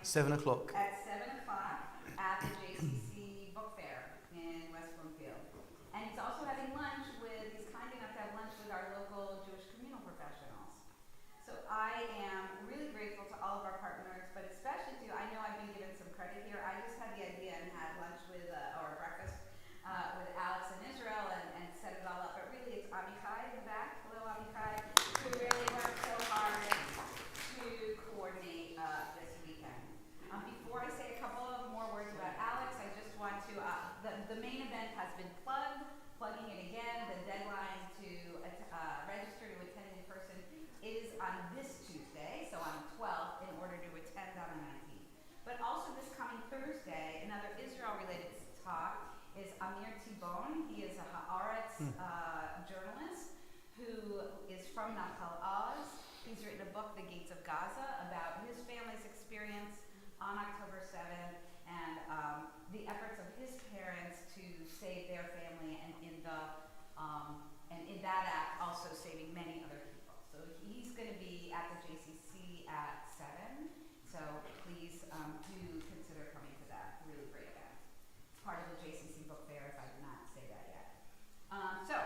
7 o'clock. at 7 o'clock at the JCC Book Fair in West Bloomfield. And he's also having lunch with, he's kind enough to have lunch with our local Jewish communal professionals. So I am really grateful to all of our partners, but especially to, I know I've been given some credit here. I just had the idea and had lunch with, or breakfast with Alex in Israel and set it all up. But really it's Amichai in the back. Hello, Amichai, who really worked so hard to coordinate this weekend. Before I say a couple of more words about Alex, I just want to, the main event has been plugging it again. The deadline to register to attend in person is on this Tuesday, so on the 12th, in order to attend on the 19th. But also this coming Thursday, another Israel-related talk is Amir Tibon. He is a Haaretz journalist who is from Nahal Oz. He's written a book, The Gates of Gaza, about his family's experience on October 7th and the efforts of his parents to save their family, and in that act also saving many other people. So he's going to be at the JCC at 7. So please do consider coming to that really great event. It's part of the JCC Book Fair, if I did not say that yet. So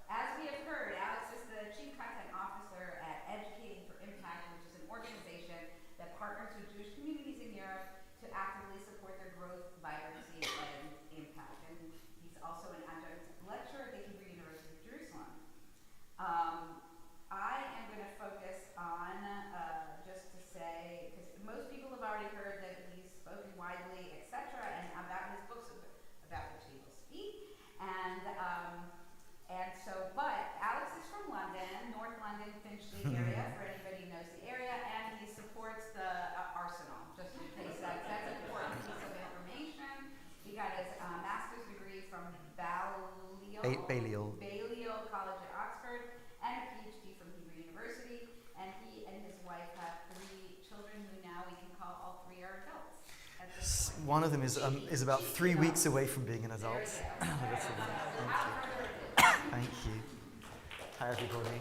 as we have heard, Alex is the Chief Content Officer at Educating for Impact, which is an organization that partners with Jewish communities in Europe to actively support their growth, vibrancy, and impact. And he's also an adjunct lecturer at the Hebrew University of Jerusalem. I am going to focus on, just to say, because most people have already heard that he's spoken widely, etc., and about his books about which he will speak. But Alex is from London, North London, Finchley area, for anybody who knows the area, and he supports the Arsenal, just in case that's an important piece of information. He got his master's degree from Balliol College at Oxford, and a PhD from Hebrew University, and he and his wife have 3 children who now we can call all 3 are adults at this point. One of them is about 3 weeks away from being an adult. Thank you. Hi, everybody.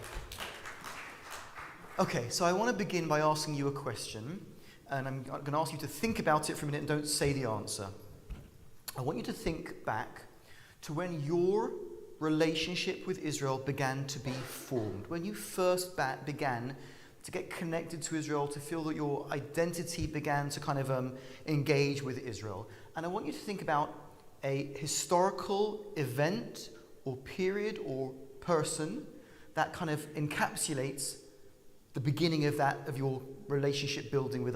Okay, so I want to begin by asking you a question, and I'm going to ask you to think about it for a minute and don't say the answer. I want you to think back to when your relationship with Israel began to be formed, when you first began to get connected to Israel, to feel that your identity began to kind of engage with Israel. And I want you to think about a historical event or period or person that kind of encapsulates the beginning of your relationship building with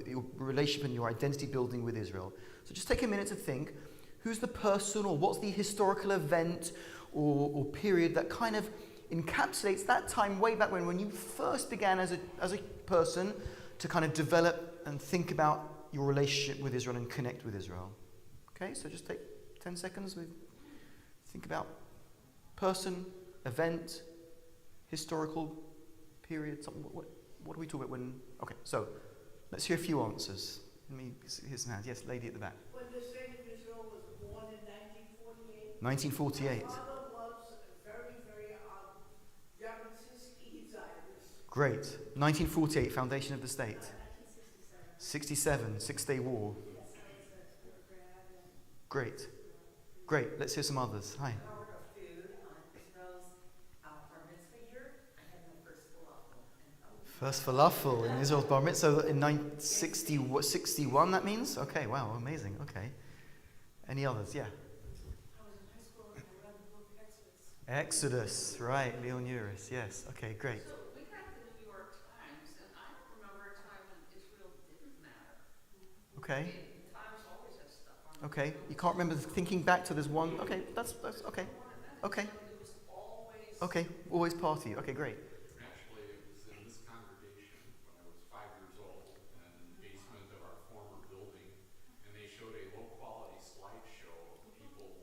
your relationship and your identity building with Israel. So just take a minute to think, who's the person or what's the historical event or period that kind of encapsulates that time way back when you first began as a person to kind of develop and think about your relationship with Israel and connect with Israel. Okay, so just take 10 seconds. Think about person, event, historical period. What do we talk about when? Okay, so let's hear a few answers. Let me hear some hands. Yes, lady at the back. When the state of Israel was born in 1948. 1948. My father was very, very Jaminsinski Zionist. Great. 1948, foundation of the state. 1967, Six-Day War. Great. Great. Let's hear some others. Hi. First falafel in Israel's bar mitzvah in 1961, that means? Okay, wow, amazing. Okay. Any others? Yeah. I was in high school and I read the book Exodus. Exodus, right. Leon Uris, yes. Okay, great. So we got the New York Times, and I don't remember a time when Israel didn't matter. Okay. The Times always has stuff on it. Okay. You can't remember thinking back to there's one. Okay, that's okay. Okay. It was always... Okay, always part of you. Okay, great. Actually, it was in this congregation when I was 5 years old and in the basement of our former building, and they showed a low-quality slideshow of people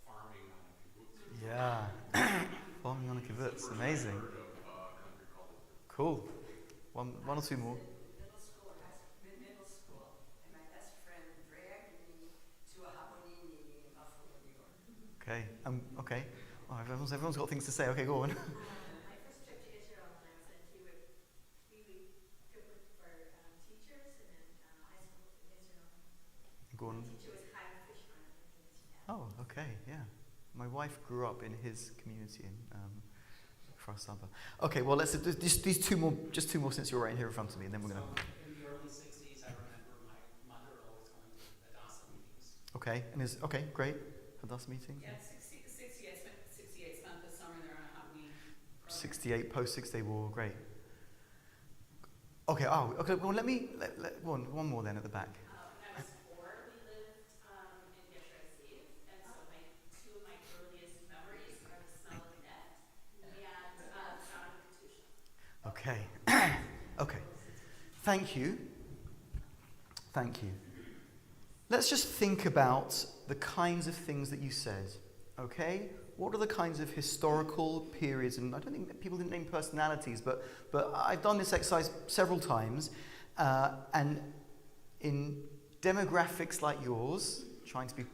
farming on a kibbutz. Yeah. Farming on a kibbutz. Amazing. Heard of a country called Israel. Cool. One or two more. Middle school, and my best friend dragged me to a Habonini meeting in Buffalo, New York. Okay. Okay. Oh, everyone's got things to say. Okay, go on. My first trip to Israel, when I was in 3-week kibbutz for teachers and then high school wife grew up in his community in Frasaba. Okay, well, let's these two more since you're right here in front of me, and then we're going to. So in the early 60s, I remember my mother always going to Hadassah meetings. Okay, great. Hadassah meeting. Yeah, 68 spent the summer there on a Halloween program. 68 post 6 Day War, great. Okay. Well, let one more then at the back. When I was 4, we lived in Yeshua Steve, and so two of my earliest memories are the smell of net and the sound of Katusha. Okay. Okay. Thank you. Let's just think about the kinds of things that you said. Okay? What are the kinds of historical periods? And I don't think that people didn't name personalities, but I've done this exercise several times, and in demographics like yours, trying to be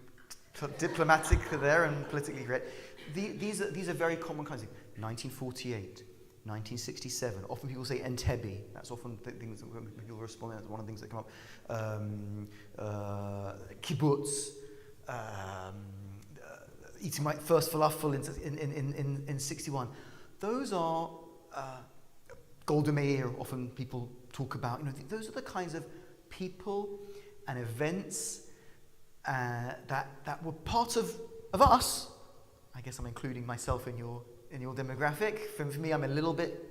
diplomatic there and politically correct, these are very common kinds of 1948. 1967. Often people say Entebbe. That's often the things that people respond. That's one of the things that come up. Kibbutz. Eating my first falafel in 61. Those are Golda Meir. Often people talk about. Those are the kinds of people and events that were part of us. I guess I'm including myself in your demographic. For me, I'm a little bit.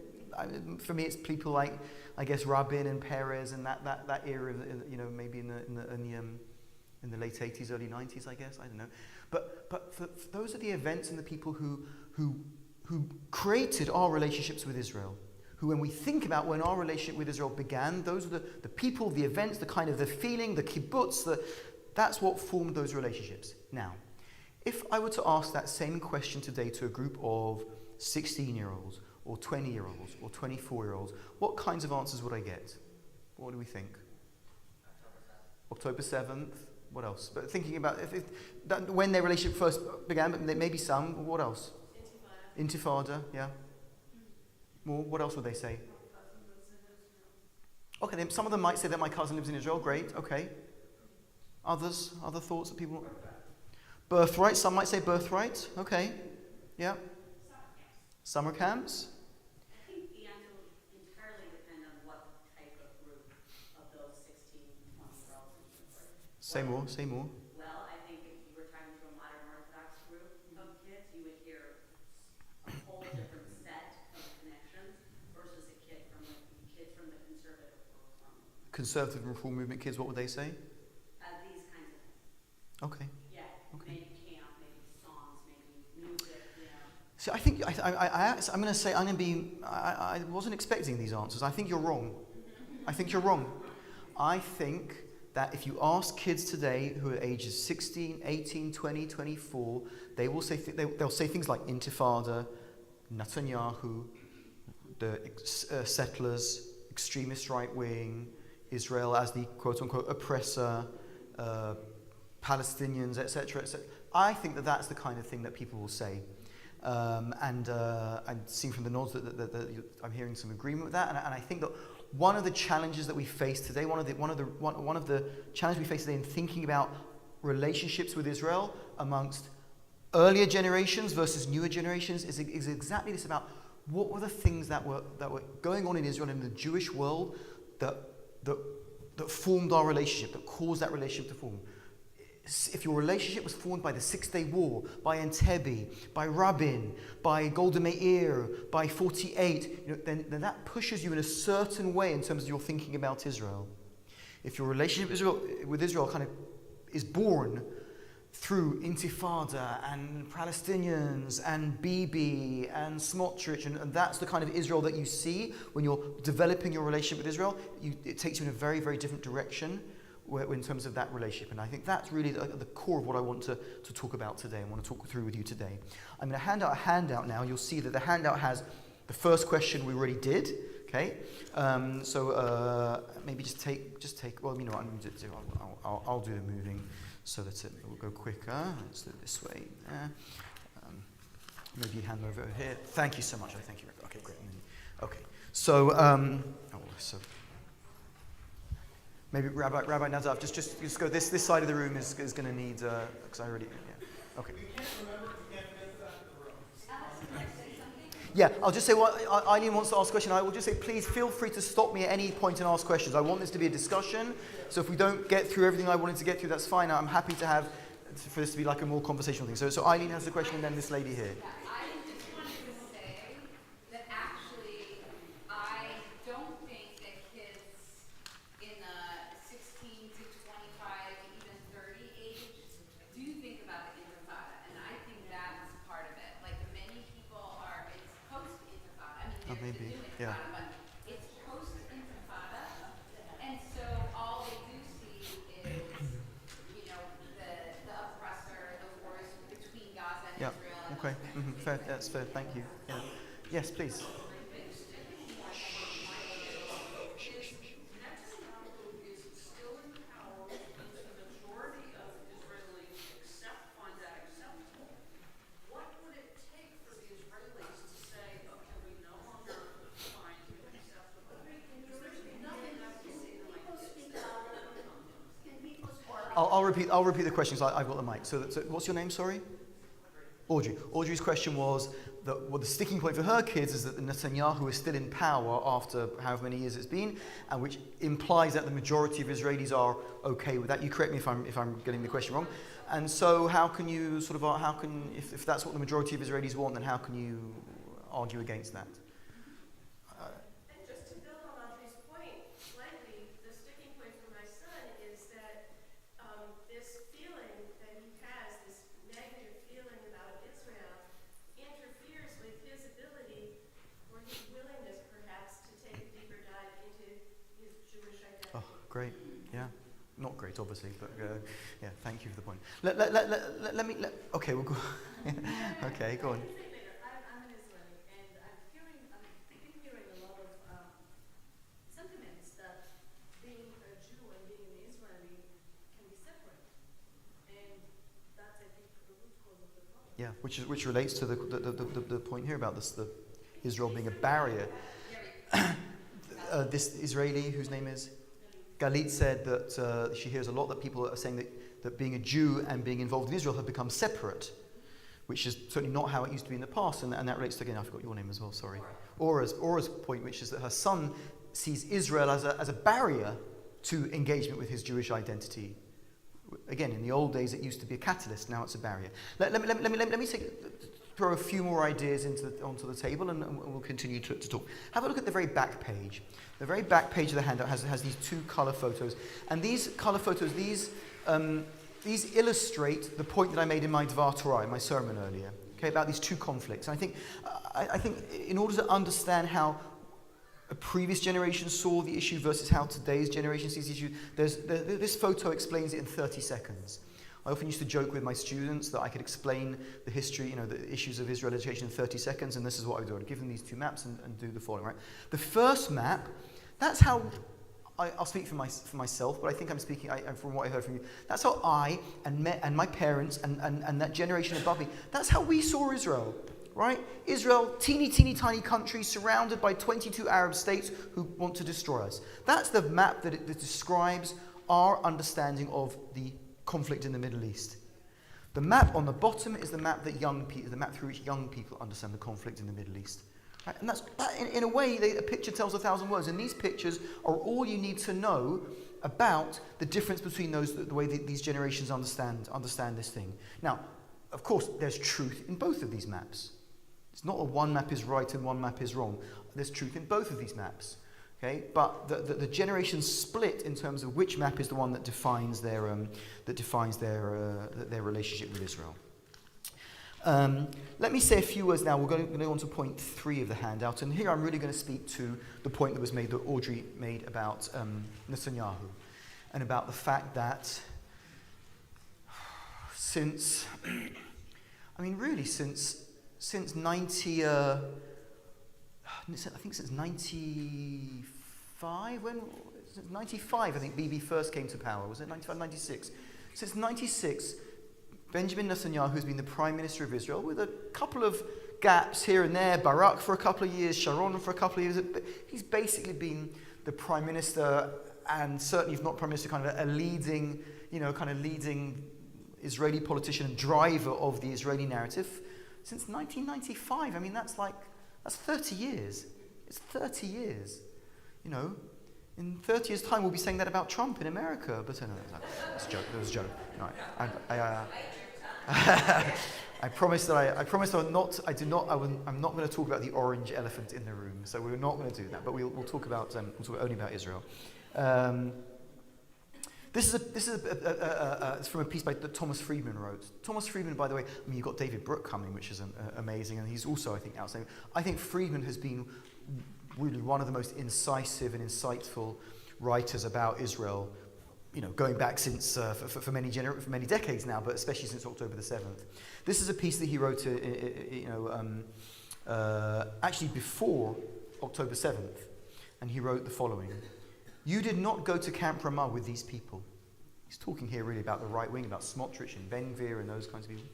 For me, it's people like, I guess, Rabin and Perez and that era. Maybe in the late 80s, early 90s. I guess, I don't know. But for those are the events and the people who created our relationships with Israel. Who, when we think about when our relationship with Israel began, those are the people, the events, the kind of the feeling, the kibbutz. That's what formed those relationships. Now, if I were to ask that same question today to a group of 16-year-olds or 20-year-olds or 24-year-olds, what kinds of answers would I get? What do we think? October 7th. What else? But thinking about when their relationship first began, but maybe some. What else? Intifada. Yeah. More. What else would they say? Okay, then some of them might say that my cousin lives in Israel. Great. Okay. Other thoughts that people. Birthright. Some might say birthright. Okay. Yeah. Summer camps. I think the answer will entirely depend on what type of group of those 16, 20-year-olds you were. Say more. Well, I think if you were talking to a modern Orthodox group of kids, you would hear a whole different set of connections versus kids from the conservative or reform movement. Conservative and reform movement kids. What would they say? These kinds of things. Okay. Yeah. Okay. Maybe camp, maybe songs, maybe music. So I think I'm going to say I wasn't expecting these answers. I think you're wrong. I think that if you ask kids today who are ages 16, 18, 20, 24, they will say they'll say things like Intifada, Netanyahu, the settlers, extremist right wing, Israel as the quote unquote oppressor, Palestinians, etc. I think that that's the kind of thing that people will say. And I'm seeing from the nods that I'm hearing some agreement with that, and I think that one of the challenges that we face today, one of the challenges we face today in thinking about relationships with Israel amongst earlier generations versus newer generations is exactly this: about what were the things that were going on in Israel and in the Jewish world that formed our relationship, that caused that relationship to form. If your relationship was formed by the 6 Day War, by Entebbe, by Rabin, by Golda Meir, by 48, then that pushes you in a certain way in terms of your thinking about Israel. If your relationship with Israel kind of is born through Intifada and Palestinians and Bibi and Smotrich, and that's the kind of Israel that you see when you're developing your relationship with Israel, it takes you in a very, very different direction in terms of that relationship. And I think that's really the core of what I want to talk about today. I want to talk through with you today. I'm going to hand out a handout now. You'll see that the handout has the first question we already did. Okay, so maybe just take. Well, what I'm going to do. I'll do the moving so that it will go quicker. Let's do it this way. Maybe hand over here. Thank you so much. Thank you. Okay, great. Okay, so maybe Rabbi Nadav, just go. This side of the room is going to need because I already. Yeah. Okay. We can't remember to get Yeah, I'll just say what Eileen wants to ask a question. I will just say, please feel free to stop me at any point and ask questions. I want this to be a discussion. So if we don't get through everything I wanted to get through, that's fine. I'm happy to have for this to be like a more conversational thing. So Eileen has a question, and then this lady here. I just wanted to say that actually I don't think that kids in the 16 to 25, even 30 age do think about the Intifada, and I think that's part of it. Like many people are, it's post-Intifada. I mean, they're Maybe, the new yeah. Intifada, but it's post-Intifada, and so all they do see is, you know, the oppressor, the wars between Gaza and Yeah. Israel. And Okay. Fair. That's fair. Thank you. Yeah. Yes, please. Netanyahu is still in power, and the majority of Israelis find that acceptable. What would it take for the Israelis to say, okay, we no longer find him acceptable? Because there's nothing I can say to my kids that will overcome him. I'll repeat the questions. I've got the mic. So what's your name? Sorry. Audrey. Audrey's question was that the sticking point for her kids is that Netanyahu is still in power after however many years it's been, and which implies that the majority of Israelis are okay with that. You correct me if I'm getting the question wrong. And so how can you if that's what the majority of Israelis want, then how can you argue against that? And just to build on Audrey's point slightly, the sticking point for my son is that this feeling that he has, this negative feeling about Israel, interferes with his ability or his willingness perhaps to take a deeper dive into his Jewish identity. Oh, great. Yeah. Not great, obviously, but yeah, thank you for the point. Okay, we'll go. Okay, go on. I'm an Israeli, and I've been hearing a lot of sentiments that being a Jew and being an Israeli can be separate, and that's, I think, the root cause of the problem. Yeah, which relates to the point here about this, the Israel being a barrier. This Israeli, whose name is Galit, said that she hears a lot that people are saying that being a Jew and being involved in Israel have become separate, which is certainly not how it used to be in the past, and that relates to, again, I forgot your name as well, sorry. Aura's point, which is that her son sees Israel as a barrier to engagement with his Jewish identity. Again, in the old days it used to be a catalyst, now it's a barrier. Let me throw a few more ideas onto the table, and we'll continue to talk. Have a look at the very back page. The very back page of the handout has these two colour photos, and these colour photos, these illustrate the point that I made in my Dvar Torah, in my sermon earlier, okay, about these two conflicts. And I think in order to understand how a previous generation saw the issue versus how today's generation sees the issue, this photo explains it in 30 seconds. I often used to joke with my students that I could explain the history, the issues of Israel education in 30 seconds, and this is what I would do. I'd give them these two maps and do the following, right? The first map, that's how, I'll speak for myself, but I think I'm speaking from what I heard from you. That's how I and my parents and that generation above me, that's how we saw Israel, right? Israel, teeny tiny country surrounded by 22 Arab states who want to destroy us. That's the map that describes our understanding of the conflict in the Middle East. The map on the bottom is the map through which young people understand the conflict in the Middle East. Right? And that, in a way, a picture tells 1,000 words, and these pictures are all you need to know about the difference between the way these generations understand this thing. Now, of course, there's truth in both of these maps. It's not that one map is right and one map is wrong. There's truth in both of these maps. Okay, but the generations split in terms of which map is the one that defines their relationship with Israel. Let me say a few words now. We're going to go on to point 3 of the handout, and here I'm really going to speak to the point that Audrey made about Netanyahu, and about the fact that since 90. I think since 95, since 95, I think Bibi first came to power. Was it 95, 96? Since 96, Benjamin Netanyahu has been the Prime Minister of Israel with a couple of gaps here and there. Barak for a couple of years, Sharon for a couple of years. He's basically been the Prime Minister, and certainly if not Prime Minister, kind of a leading Israeli politician and driver of the Israeli narrative since 1995. I mean, that's That's 30 years. It's 30 years. You know, in 30 years' time, we'll be saying that about Trump in America. But no, that's a joke. That was a joke. No, I promise that I'm not going to talk about the orange elephant in the room. So we're not going to do that. But we'll talk about only about Israel. This is it's from a piece that Thomas Friedman wrote. Thomas Friedman, by the way, I mean, you've got David Brooke coming, which is amazing, and he's also, I think, outstanding. I think Friedman has been really one of the most incisive and insightful writers about Israel, you know, going back since for many decades now, but especially since October the 7th. This is a piece that he wrote, actually before October 7th, and he wrote the following. You did not go to Camp Ramah with these people. He's talking here really about the right wing, about Smotrich and Ben-Gvir and those kinds of people.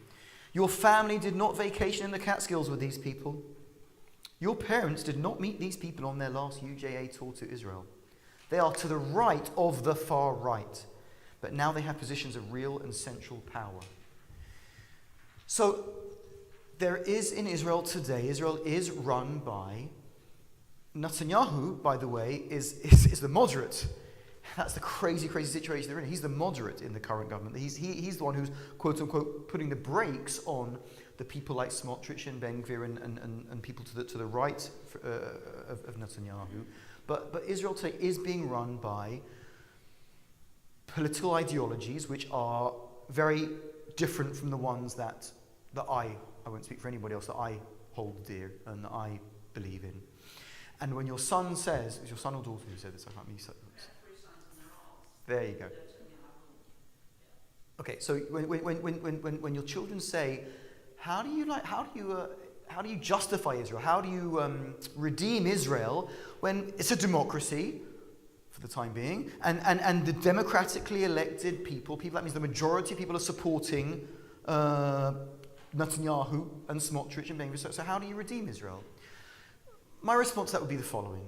Your family did not vacation in the Catskills with these people. Your parents did not meet these people on their last UJA tour to Israel. They are to the right of the far right, but now they have positions of real and central power. So there is in Israel today, Israel is run by Netanyahu, by the way, is the moderate. That's the crazy situation they're in. He's the moderate in the current government. He's the one who's, quote unquote, putting the brakes on the people like Smotrich and Ben-Gvir and people to the right of Netanyahu. But Israel today is being run by political ideologies which are very different from the ones that I won't speak for anybody else, that I hold dear and that I believe in. And when your son says, is your son or daughter who said this? I can't remember. There you go. Okay, so when your children say, how do you justify Israel? How do you redeem Israel when it's a democracy for the time being, and the democratically elected people, that means the majority of people are supporting Netanyahu and Smotrich and Ben-Gvir. So how do you redeem Israel? My response to that would be the following.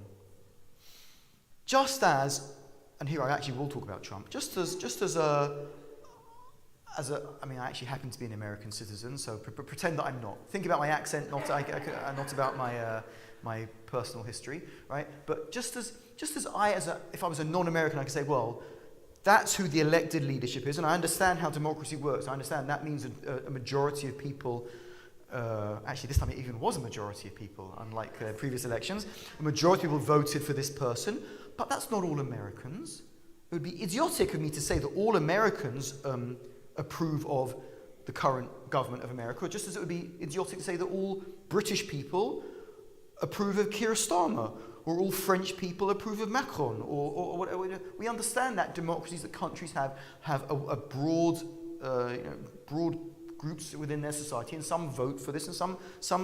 Just as, and here I actually will talk about Trump, I mean, I actually happen to be an American citizen, so pretend that I'm not. Think about my accent, not about my personal history, right? But just as if I was a non-American, I could say, well, that's who the elected leadership is, and I understand how democracy works. I understand that means a majority of people. Actually, this time it even was a majority of people, unlike previous elections. A majority of people voted for this person, but that's not all Americans. It would be idiotic of me to say that all Americans approve of the current government of America, just as it would be idiotic to say that all British people approve of Keir Starmer, or all French people approve of Macron, or whatever. We understand that democracies, that countries have a broad groups within their society, and some vote for this, and some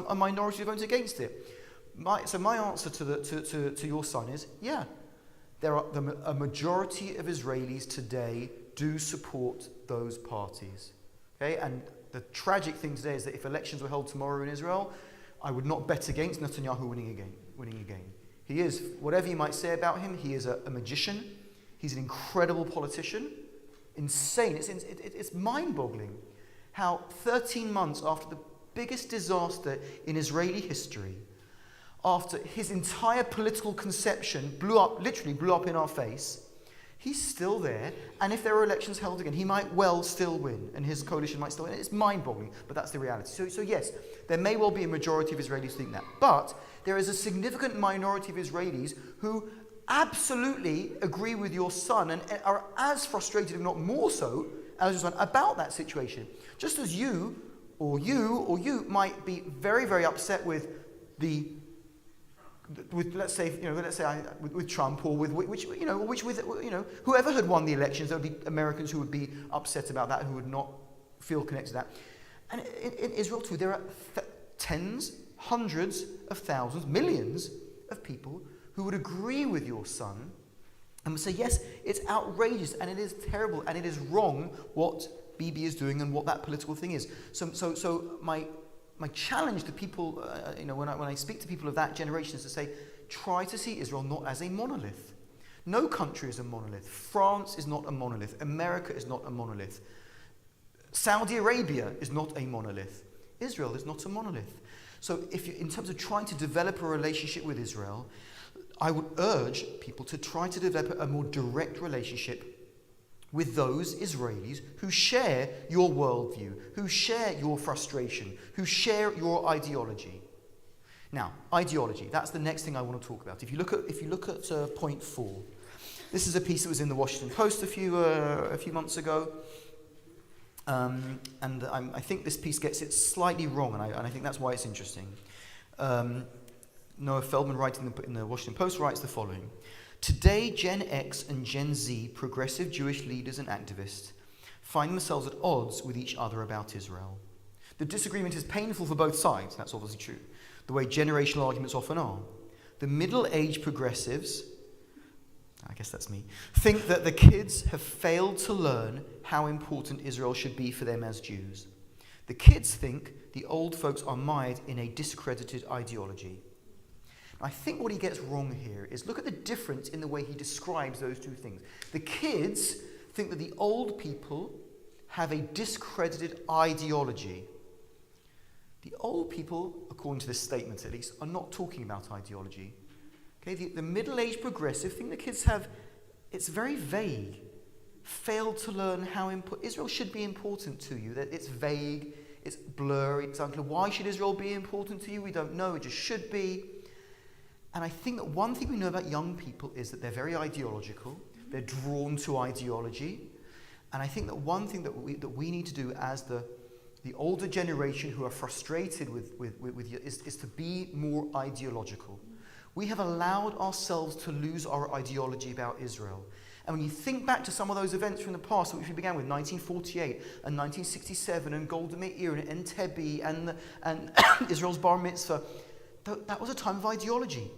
a minority vote against it. My answer to your son is, yeah, there are a majority of Israelis today do support those parties. Okay, and the tragic thing today is that if elections were held tomorrow in Israel, I would not bet against Netanyahu winning again. He is, whatever you might say about him, he is a magician. He's an incredible politician. Insane. It's mind-boggling how 13 months after the biggest disaster in Israeli history, after his entire political conception literally blew up in our face, he's still there, and if there are elections held again, he might well still win, and his coalition might still win. It's mind-boggling, but that's the reality. So yes, there may well be a majority of Israelis who think that, but there is a significant minority of Israelis who absolutely agree with your son and are as frustrated, if not more so, as your son about that situation. Just as you might be very, very upset with Trump, or with whoever had won the elections. There would be Americans who would be upset about that, who would not feel connected to that. And in Israel too, there are tens, hundreds of thousands, millions of people who would agree with your son and would say, yes, it's outrageous and it is terrible and it is wrong what Bibi is doing and what that political thing is. So my challenge to people, when I speak to people of that generation, is to say, try to see Israel not as a monolith. No country is a monolith. France is not a monolith. America is not a monolith. Saudi Arabia is not a monolith. Israel is not a monolith. So if you, in terms of trying to develop a relationship with Israel, I would urge people to try to develop a more direct relationship with those Israelis who share your worldview, who share your frustration, who share your ideology. Now, ideology, that's the next thing I want to talk about. If you look at point 4, this is a piece that was in the Washington Post a few months ago. And I think this piece gets it slightly wrong, and I think that's why it's interesting. Noah Feldman, writing in the Washington Post, writes the following. Today, Gen X and Gen Z progressive Jewish leaders and activists find themselves at odds with each other about Israel. The disagreement is painful for both sides, that's obviously true, the way generational arguments often are. The middle-aged progressives, I guess that's me, think that the kids have failed to learn how important Israel should be for them as Jews. The kids think the old folks are mired in a discredited ideology. I think what he gets wrong here is look at the difference in the way he describes those two things. The kids think that the old people have a discredited ideology. The old people, according to this statement at least, are not talking about ideology. Okay, the middle-aged progressive think the kids have, it's very vague, failed to learn how Israel should be important to you. That it's vague, it's blurry, it's unclear. Why should Israel be important to you? We don't know, it just should be. And I think that one thing we know about young people is that they're very ideological, they're drawn to ideology. And I think that one thing that we need to do as the older generation who are frustrated with is to be more ideological. We have allowed ourselves to lose our ideology about Israel. And when you think back to some of those events from the past, which we began with 1948 and 1967 and Golda Meir and Entebbe and Israel's Bar Mitzvah, that was a time of ideology.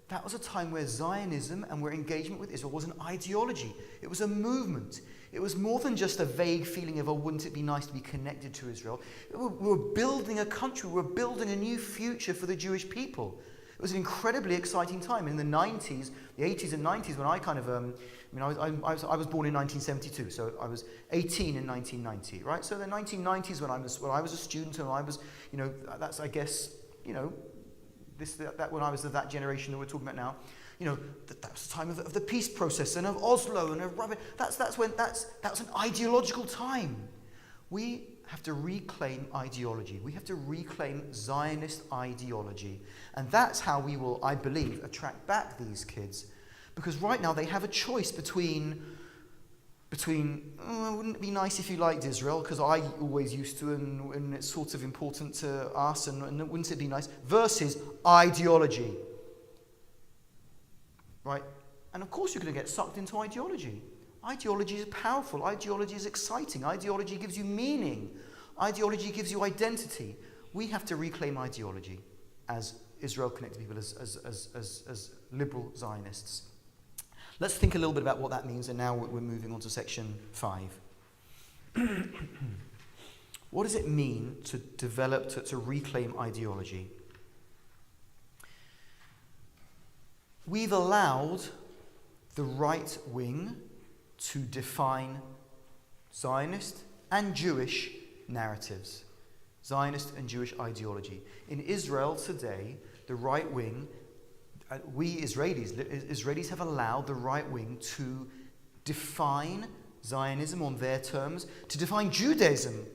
That was a time where Zionism and where engagement with Israel was an ideology. It was a movement. It was more than just a vague feeling of, oh, wouldn't it be nice to be connected to Israel? We were building a country. We were building a new future for the Jewish people. It was an incredibly exciting time. In the 90s, the 80s and 90s, when I kind of, I was born in 1972, so I was 18 in 1990, right? So the 1990s, when I was a student, and I was, that's, I guess, that when I was of that generation that we're talking about now, that was the time of the peace process and of Oslo and of that's an ideological time. We have to reclaim ideology. We have to reclaim Zionist ideology, and that's how we will, I believe, attract back these kids, because right now they have a choice between wouldn't it be nice if you liked Israel, because I always used to, and it's sort of important to us, and wouldn't it be nice, versus ideology. Right? And of course you're going to get sucked into ideology. Ideology is powerful. Ideology is exciting. Ideology gives you meaning. Ideology gives you identity. We have to reclaim ideology as Israel Connected people, as liberal Zionists. Let's think a little bit about what that means, and now we're moving on to section 5. What does it mean to develop, to reclaim ideology? We've allowed the right wing to define Zionist and Jewish narratives, Zionist and Jewish ideology. In Israel today, the right wing, we Israelis have allowed the right wing to define Zionism on their terms, to define Judaism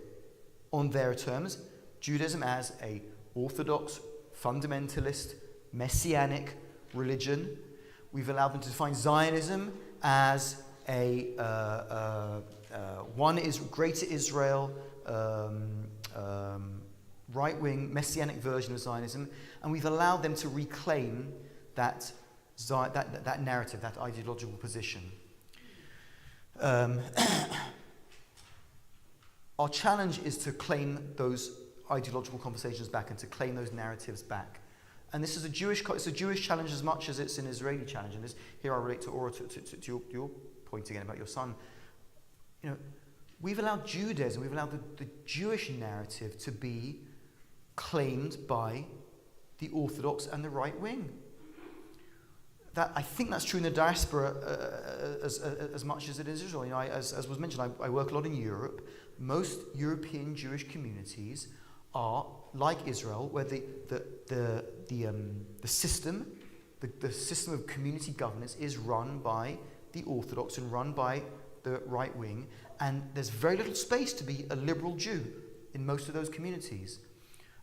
on their terms, Judaism as a orthodox, fundamentalist, messianic religion. We've allowed them to define Zionism as a one is greater Israel, right-wing messianic version of Zionism, and we've allowed them to reclaim that narrative, that ideological position. Our challenge is to claim those ideological conversations back and to claim those narratives back. And this is a Jewish challenge as much as it's an Israeli challenge. And here I relate to Ora, to your point again about your son. We've allowed Judaism, we've allowed the Jewish narrative to be claimed by the Orthodox and the right wing. I think that's true in the diaspora as much as it is Israel. As was mentioned, I work a lot in Europe. Most European Jewish communities are like Israel, where the system of community governance is run by the Orthodox and run by the right wing, and there's very little space to be a liberal Jew in most of those communities.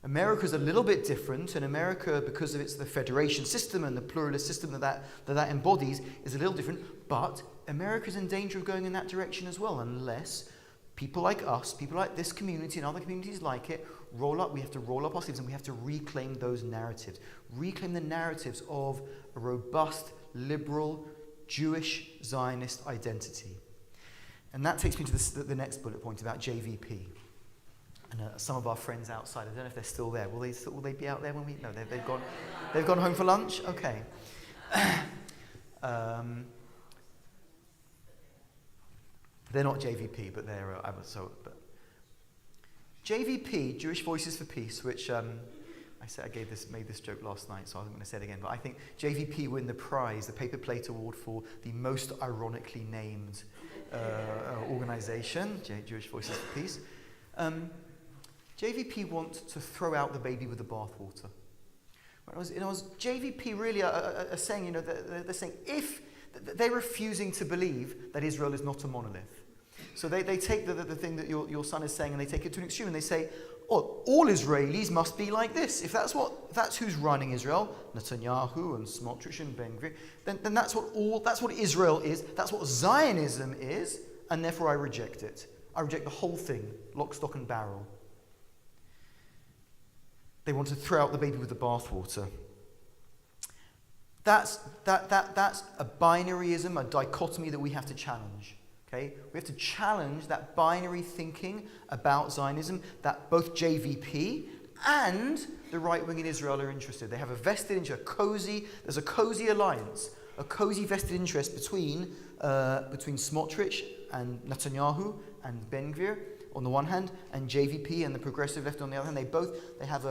America's a little bit different, and America, because of the federation system and the pluralist system that embodies, is a little different, but America's in danger of going in that direction as well, unless people like us, people like this community and other communities like it, we have to roll up our sleeves and we have to reclaim those narratives. Reclaim the narratives of a robust, liberal, Jewish, Zionist identity. And that takes me to the next bullet point about JVP. And some of our friends outside, I don't know if they're still there. Will they be out there when we? No, they've gone home for lunch. Okay. They're not JVP, but they're But JVP, Jewish Voices for Peace, which made this joke last night, so I'm going to say it again. But I think JVP win the prize, the Paper Plate Award for the most ironically named organization, Jewish Voices for Peace. JVP want to throw out the baby with the bathwater. JVP really are saying, they're saying if they're refusing to believe that Israel is not a monolith. So they take the thing that your son is saying and they take it to an extreme and they say, oh, all Israelis must be like this. If that's who's running Israel, Netanyahu and Smotrich and Ben-Gvir, then that's what Israel is. That's what Zionism is, and therefore I reject it. I reject the whole thing, lock, stock, and barrel. They want to throw out the baby with the bathwater. That's a binaryism, a dichotomy that we have to challenge. Okay? We have to challenge that binary thinking about Zionism that both JVP and the right wing in Israel are interested. They have a vested interest, there's a cozy alliance, a cozy vested interest between Smotrich and Netanyahu and Ben-Gvir on the one hand, and JVP and the progressive left on the other hand. They have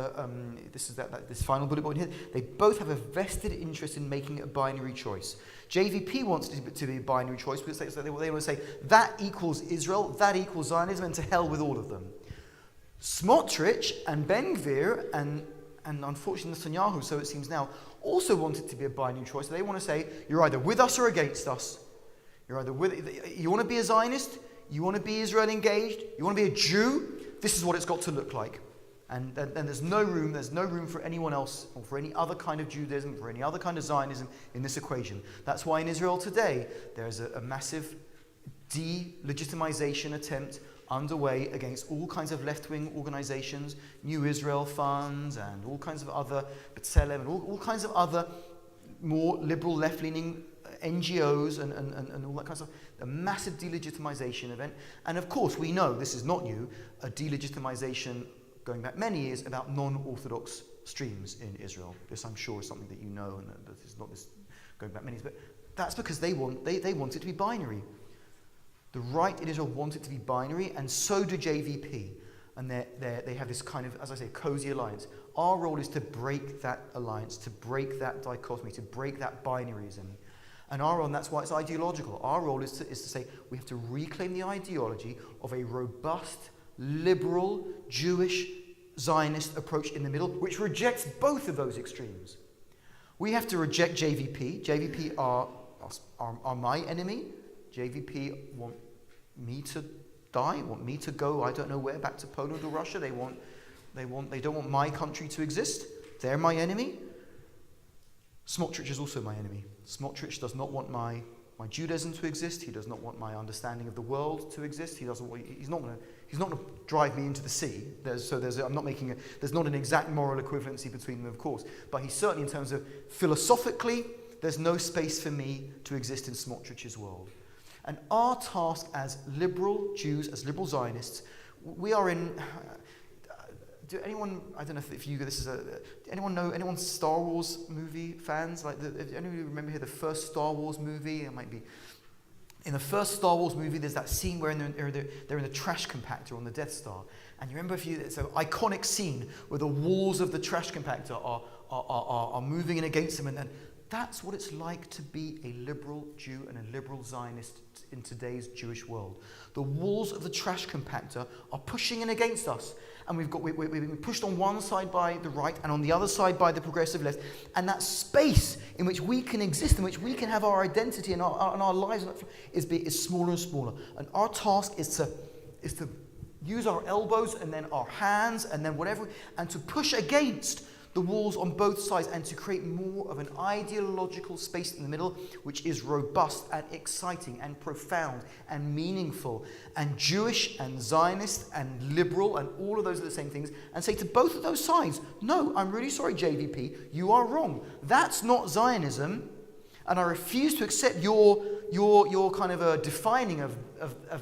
this final bullet point here. They both have a vested interest in making a binary choice. JVP wants it to be a binary choice because they want to say that equals Israel, that equals Zionism, and to hell with all of them. Smotrich and Ben-Gvir and unfortunately Netanyahu, so it seems now, also want it to be a binary choice. They want to say you're either with us or against us. You want to be a Zionist. You want to be Israel engaged? You want to be a Jew? This is what it's got to look like. And there's no room for anyone else or for any other kind of Judaism, for any other kind of Zionism in this equation. That's why in Israel today there's a massive delegitimization attempt underway against all kinds of left-wing organizations, New Israel funds and all kinds of other, B'Tselem and all kinds of other more liberal left-leaning NGOs and all that kind of stuff. A massive delegitimization event. And of course, we know, this is not new, a delegitimization going back many years about non-Orthodox streams in Israel. This, I'm sure, is something that you know, and that is not this going back many years. But that's because they want it to be binary. The right in Israel want it to be binary, and so do JVP. And they have this kind of, as I say, cozy alliance. Our role is to break that alliance, to break that dichotomy, to break that binaryism. And our role, and that's why it's ideological, our role is to say we have to reclaim the ideology of a robust, liberal, Jewish, Zionist approach in the middle, which rejects both of those extremes. We have to reject JVP. JVP are my enemy. JVP want me to die, want me to go, I don't know where, back to Poland or Russia. They don't want my country to exist. They're my enemy. Smotrich is also my enemy. Smotrich does not want my Judaism to exist. He does not want my understanding of the world to exist. He's not going to drive me into the sea. There's not an exact moral equivalency between them, of course. But he certainly, in terms of philosophically, there's no space for me to exist in Smotrich's world. And our task as liberal Jews, as liberal Zionists, we are in. Do anyone? I don't know if you. This is anyone Star Wars movie fans? Like, anyone remember here the first Star Wars movie? It might be. In the first Star Wars movie, there's that scene where they're in the trash compactor on the Death Star, and you remember it's an iconic scene where the walls of the trash compactor are moving in against them, and That's what it's like to be a liberal Jew and a liberal Zionist in today's Jewish world. The walls of the trash compactor are pushing in against us. And we've been pushed on one side by the right and on the other side by the progressive left. And that space in which we can exist, in which we can have our identity and our lives is smaller and smaller. And our task is to use our elbows and then our hands and then whatever, and to push against the walls on both sides and to create more of an ideological space in the middle, which is robust and exciting and profound and meaningful and Jewish and Zionist and liberal, and all of those are the same things, and say to both of those sides, no, I'm really sorry, JVP, you are wrong. That's not Zionism, and I refuse to accept your kind of a defining of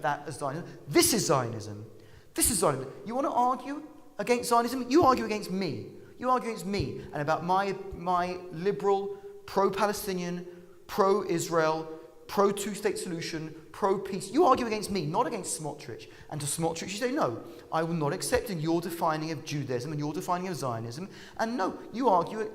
that as Zionism. This is Zionism. This is Zionism. You want to argue against Zionism? You argue against me. You argue against me and about my liberal, pro-Palestinian, pro-Israel, pro-two-state solution, pro-peace. You argue against me, not against Smotrich. And to Smotrich you say, no, I will not accept in your defining of Judaism and your defining of Zionism. And no,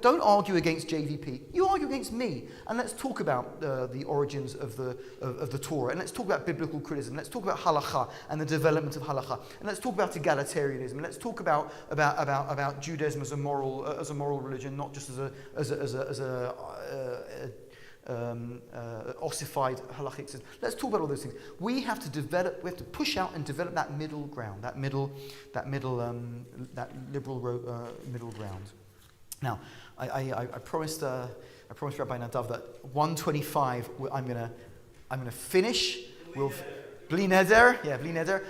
don't argue against JVP. You argue against me. And let's talk about the origins of the Torah. And let's talk about biblical criticism. Let's talk about halakha and the development of halakha. And let's talk about egalitarianism. And let's talk about Judaism as a moral religion, not just as a ossified halachic system. Let's talk about all those things. We have to push out and develop that middle ground, that liberal middle ground. Now, I promised Rabbi Nadav that 125 I'm gonna finish. We'll Bli Neder, yeah, Bli Neder.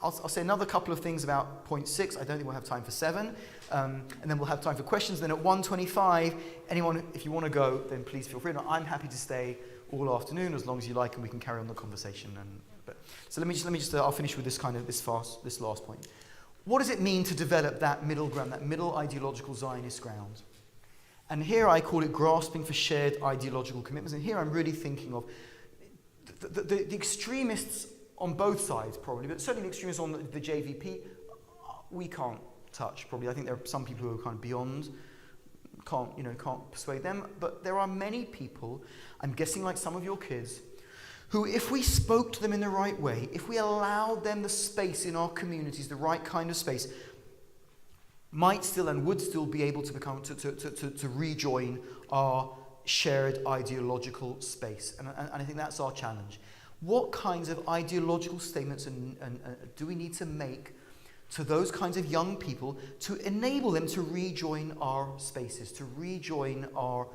I'll say another couple of things about point 6. I don't think we'll have time for 7. And then we'll have time for questions. Then at 1:25, anyone, if you want to go, then please feel free. No, I'm happy to stay all afternoon as long as you like, and we can carry on the conversation. So let me just I'll finish with this last point. What does it mean to develop that middle ground, that middle ideological Zionist ground? And here I call it grasping for shared ideological commitments. And here I'm really thinking of the extremists on both sides, probably, but certainly the extremists on the JVP, we can't touch, probably. I think there are some people who are kind of beyond, can't persuade them, but there are many people, I'm guessing like some of your kids, who, if we spoke to them in the right way, if we allowed them the space in our communities, the right kind of space, might still and would still be able to become, to rejoin our shared ideological space. And I think that's our challenge. What kinds of ideological statements do we need to make to those kinds of young people to enable them to rejoin our spaces, to rejoin our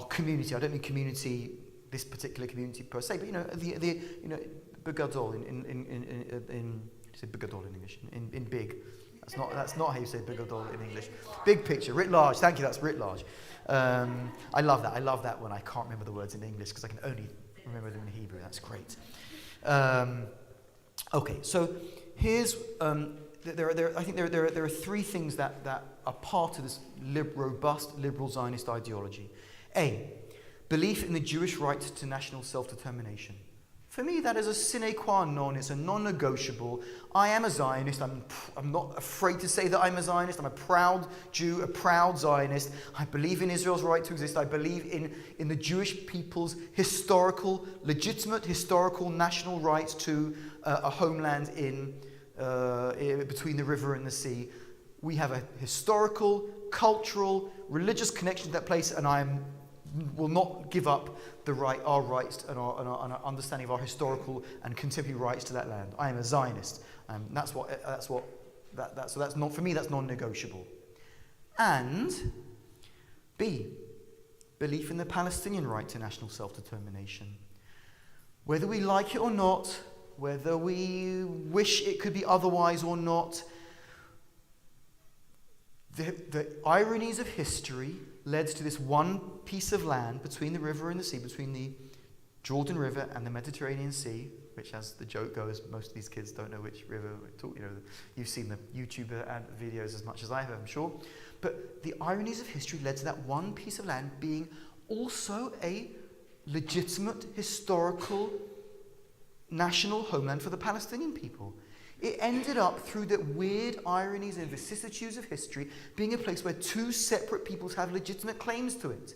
community? I don't mean community, this particular community per se, but the begadol in you say begadol in English, in big. That's not how you say begadol in English. Big picture, writ large. Thank you. That's writ large. I love that. I love that when I can't remember the words in English because I can only remember them in Hebrew. That's great. Okay, so here's I think there are 3 things that are part of this robust liberal Zionist ideology. A, belief in the Jewish right to national self-determination. For me, that is a sine qua non. It's a non-negotiable. I am a Zionist. I'm not afraid to say that I'm a Zionist. I'm a proud Jew, a proud Zionist. I believe in Israel's right to exist. I believe in the Jewish people's legitimate historical national right to a homeland between the river and the sea. We have a historical, cultural, religious connection to that place, and I will not give up our rights and our understanding of our historical and contemporary rights to that land. I am a Zionist. So that's not, for me, that's non-negotiable. And B, belief in the Palestinian right to national self-determination. Whether we like it or not, whether we wish it could be otherwise or not, the ironies of history led to this one piece of land between the river and the sea, between the Jordan River and the Mediterranean Sea, which, as the joke goes, most of these kids don't know which river we're talking. You've seen the YouTuber videos as much as I have, I'm sure. But the ironies of history led to that one piece of land being also a legitimate historical national homeland for the Palestinian people. It ended up, through the weird ironies and vicissitudes of history, being a place where two separate peoples have legitimate claims to it.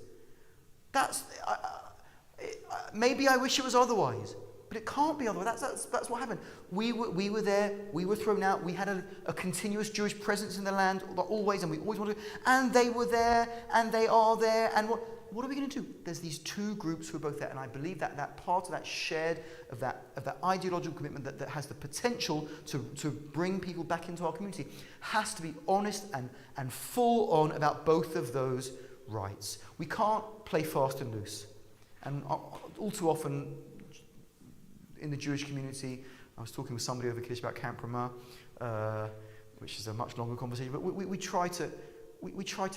Maybe I wish it was otherwise, but it can't be otherwise. That's what happened. We were there, we were thrown out, we had a continuous Jewish presence in the land always, and we always wanted to, and they were there, and they are there, and what are we going to do? There's these two groups who are both there, and I believe that part of that shared, of that ideological commitment that has the potential to bring people back into our community has to be honest and full on about both of those rights. We can't play fast and loose. And all too often in the Jewish community, I was talking with somebody over Kiddush about Camp Ramah, which is a much longer conversation, but we try to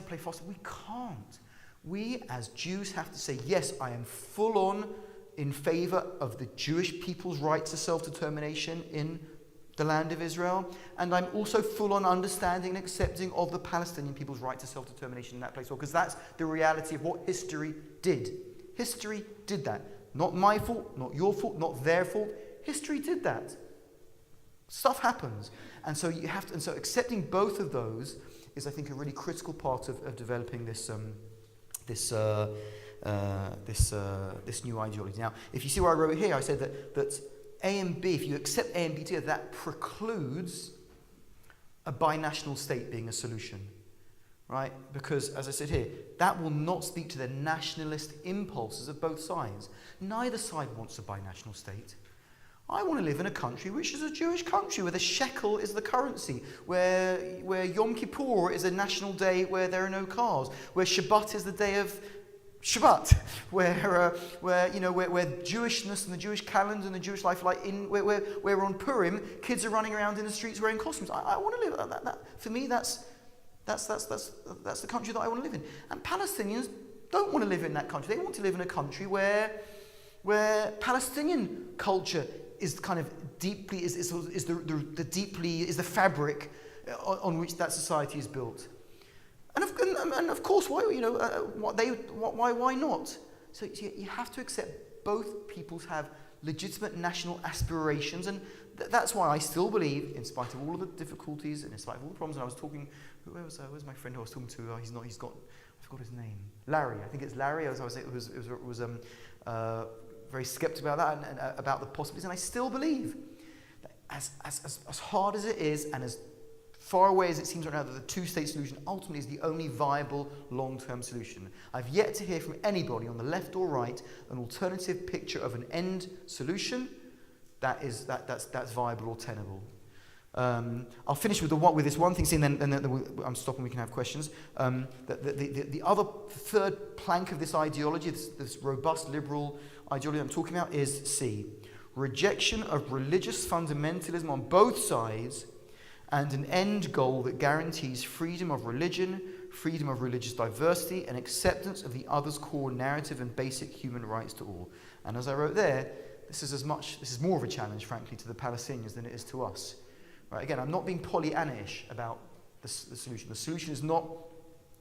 play fast. We can't. We as Jews have to say, yes, I am full on in favor of the Jewish people's right to self-determination in the land of Israel, and I'm also full on understanding and accepting of the Palestinian people's right to self-determination in that place, because that's the reality of what history did. History did that. Not my fault, not your fault, not their fault. History did that. Stuff happens. And so accepting both of those is, I think, a really critical part of developing this new ideology. Now, if you see where I wrote here, I said that A and B, if you accept A and B together, that precludes a binational state being a solution, right? Because, as I said here, that will not speak to the nationalist impulses of both sides. Neither side wants a binational state. I want to live in a country which is a Jewish country, where the shekel is the currency, where Yom Kippur is a national day where there are no cars, where Shabbat is the day of Shabbat, where Jewishness and the Jewish calendar and the Jewish life, where on Purim, kids are running around in the streets wearing costumes. I want to live that. For me, that's the country that I want to live in. And Palestinians don't want to live in that country. They want to live in a country where Palestinian culture is kind of deeply is the fabric on which that society is built, and of course why not? So you have to accept both peoples have legitimate national aspirations, and that's why I still believe, in spite of all of the difficulties and in spite of all the problems. And I was talking, where's my friend who I was talking to? I forgot his name. Larry, I think it's Larry. It was very skeptical about that and about the possibilities, and I still believe that as hard as it is and as far away as it seems right now, that the two-state solution ultimately is the only viable long-term solution. I've yet to hear from anybody on the left or right an alternative picture of an end solution that's viable or tenable. I'll finish with this one thing, and then I'm stopping. We can have questions. The other third plank of this ideology, this robust liberal ideology I'm talking about, is C: rejection of religious fundamentalism on both sides, and an end goal that guarantees freedom of religion, freedom of religious diversity, and acceptance of the other's core narrative and basic human rights to all. And as I wrote there, this is more of a challenge, frankly, to the Palestinians than it is to us. Right, again, I'm not being Pollyanna-ish about the solution. The solution is not,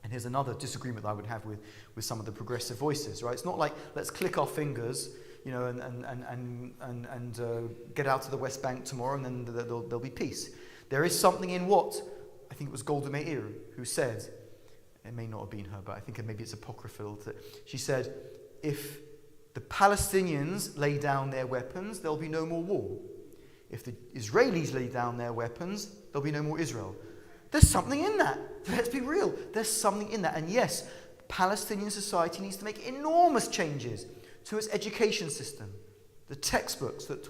and here's another disagreement that I would have with some of the progressive voices, right? It's not like, let's click our fingers, and get out to the West Bank tomorrow and then there'll be peace. There is something in what, I think it was Golda Meir who said, it may not have been her, but I think maybe it's apocryphal, that she said, if the Palestinians lay down their weapons, there'll be no more war. If the Israelis lay down their weapons, there'll be no more Israel. There's something in that. Let's be real. There's something in that. And yes, Palestinian society needs to make enormous changes to its education system. The textbooks that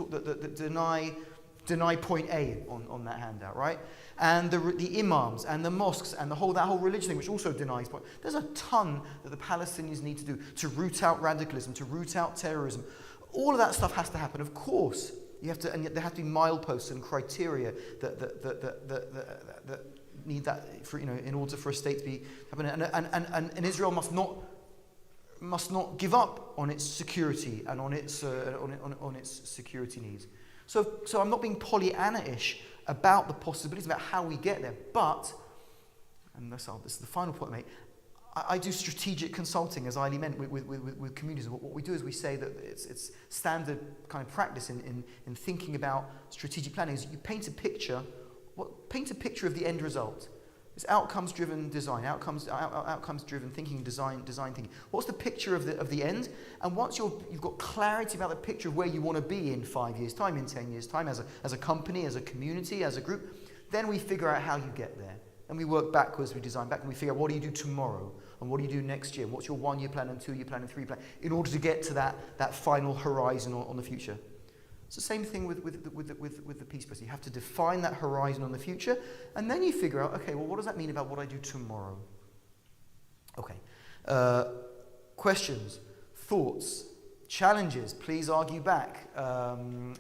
deny point A on that handout, right? And the imams and the mosques and that whole religion thing, which also denies point. There's a ton that the Palestinians need to do to root out radicalism, to root out terrorism. All of that stuff has to happen, of course. You have to, and there have to be mileposts and criteria that need that for, in order for a state to be happening. And Israel must not give up on its security and on its security needs. So I'm not being Pollyanna-ish about the possibilities, about how we get there. But, and this is the final point I make, I do strategic consulting, as Eileen meant, with communities. What we do is we say that it's standard kind of practice in thinking about strategic planning is you paint a picture of the end result. It's outcomes-driven design, outcomes-driven thinking, design thinking. What's the picture of the end? And once you've got clarity about the picture of where you want to be in 5 years' time, in 10 years' time, as a company, as a community, as a group, then we figure out how you get there. And we work backwards, we design back, and we figure out what do you do tomorrow, and what do you do next year, and what's your 1-year plan, and 2-year plan, and 3-year plan, in order to get to that final horizon on the future. It's the same thing with the peace process. You have to define that horizon on the future, and then you figure out, okay, well, what does that mean about what I do tomorrow? Okay. Questions, thoughts, challenges. Please argue back, and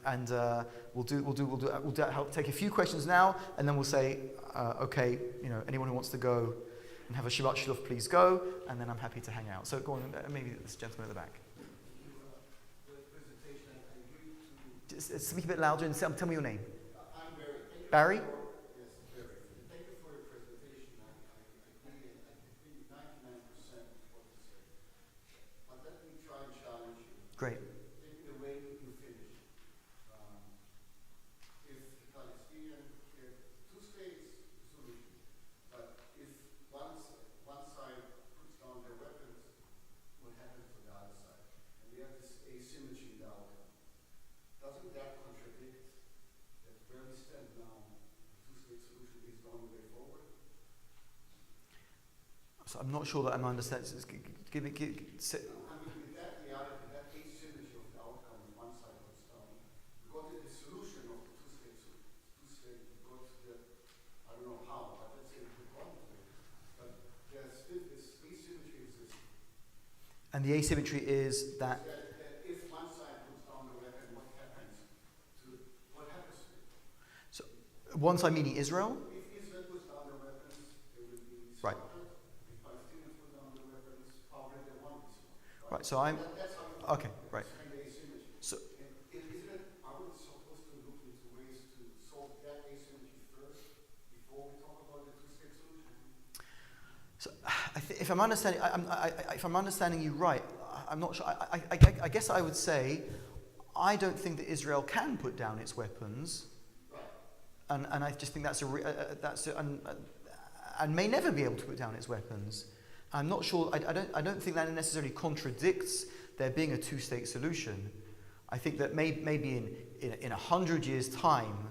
we'll help take a few questions now, and then we'll say, okay, anyone who wants to go and have a Shabbat Shalom, please go, and then I'm happy to hang out. So go on, maybe this gentleman at the back. Just speak a bit louder and tell me your name. I'm Barry? Barry. Yes, Barry. Thank you for your presentation. I agree 99% with what you said. But let me try and challenge you. Great. In the way you finish. If the Palestinian two-state solution, but if one side puts down their weapons, what happens to the other side? And we have this asymmetry in the outcome. Doesn't that contradict that where we stand now, the two-state solution is the only way forward? So I'm not sure that I'm understanding. I mean, with that reality, that asymmetry of the outcome on one side puts down, we got to the solution of the two-state, we got to the, I don't know how, but let's say we've gone to it. But there's still this asymmetry exists. And the asymmetry is that If one side puts down the weapon, what happens to it? So, one side meaning Israel? If Israel puts down their weapons, they will be Right. slaughtered. If Palestinians put down their weapons, probably they won't be slaughtered. Right, so I'm... That's how you Okay, right. explain the asymmetry. So, Are we supposed to look into ways to solve that asymmetry first before we talk about the two-state solution? so if I'm understanding you right, I'm not sure. I guess I would say I don't think that Israel can put down its weapons, Right. and I just think and may never be able to put down its weapons. I'm not sure. I don't think that necessarily contradicts there being a two-state solution. I think that maybe in 100 years' time,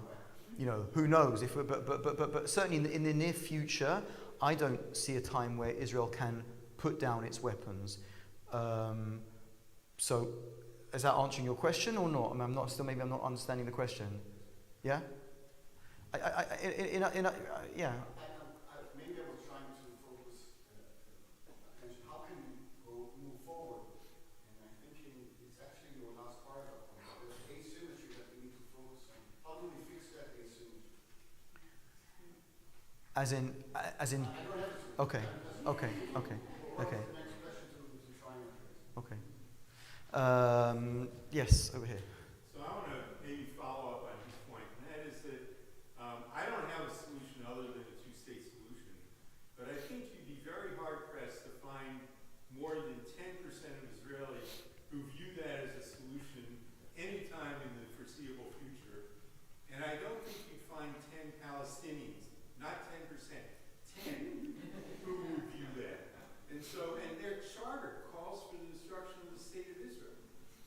who knows? But certainly in the near future, I don't see a time where Israel can put down its weapons. So, is that answering your question or not? I mean, maybe I'm not understanding the question. Yeah. Yeah. Maybe I was trying to focus attention. How can we move forward? And I'm thinking it's actually your last paragraph. There's asymmetry that we need to focus on. How do we fix that asymmetry? As in. I don't have to. Okay. What was the next question to try and address? Okay. Yes, over here. So I want to maybe follow up on his point, and that is that I don't have a solution other than a two-state solution, but I think you'd be very hard-pressed to find more than 10% of Israelis who view that as a solution anytime in the foreseeable future. And I don't think you'd find 10 Palestinians, not 10%, 10 who would view that. And their charter calls for the destruction of the state of Israel.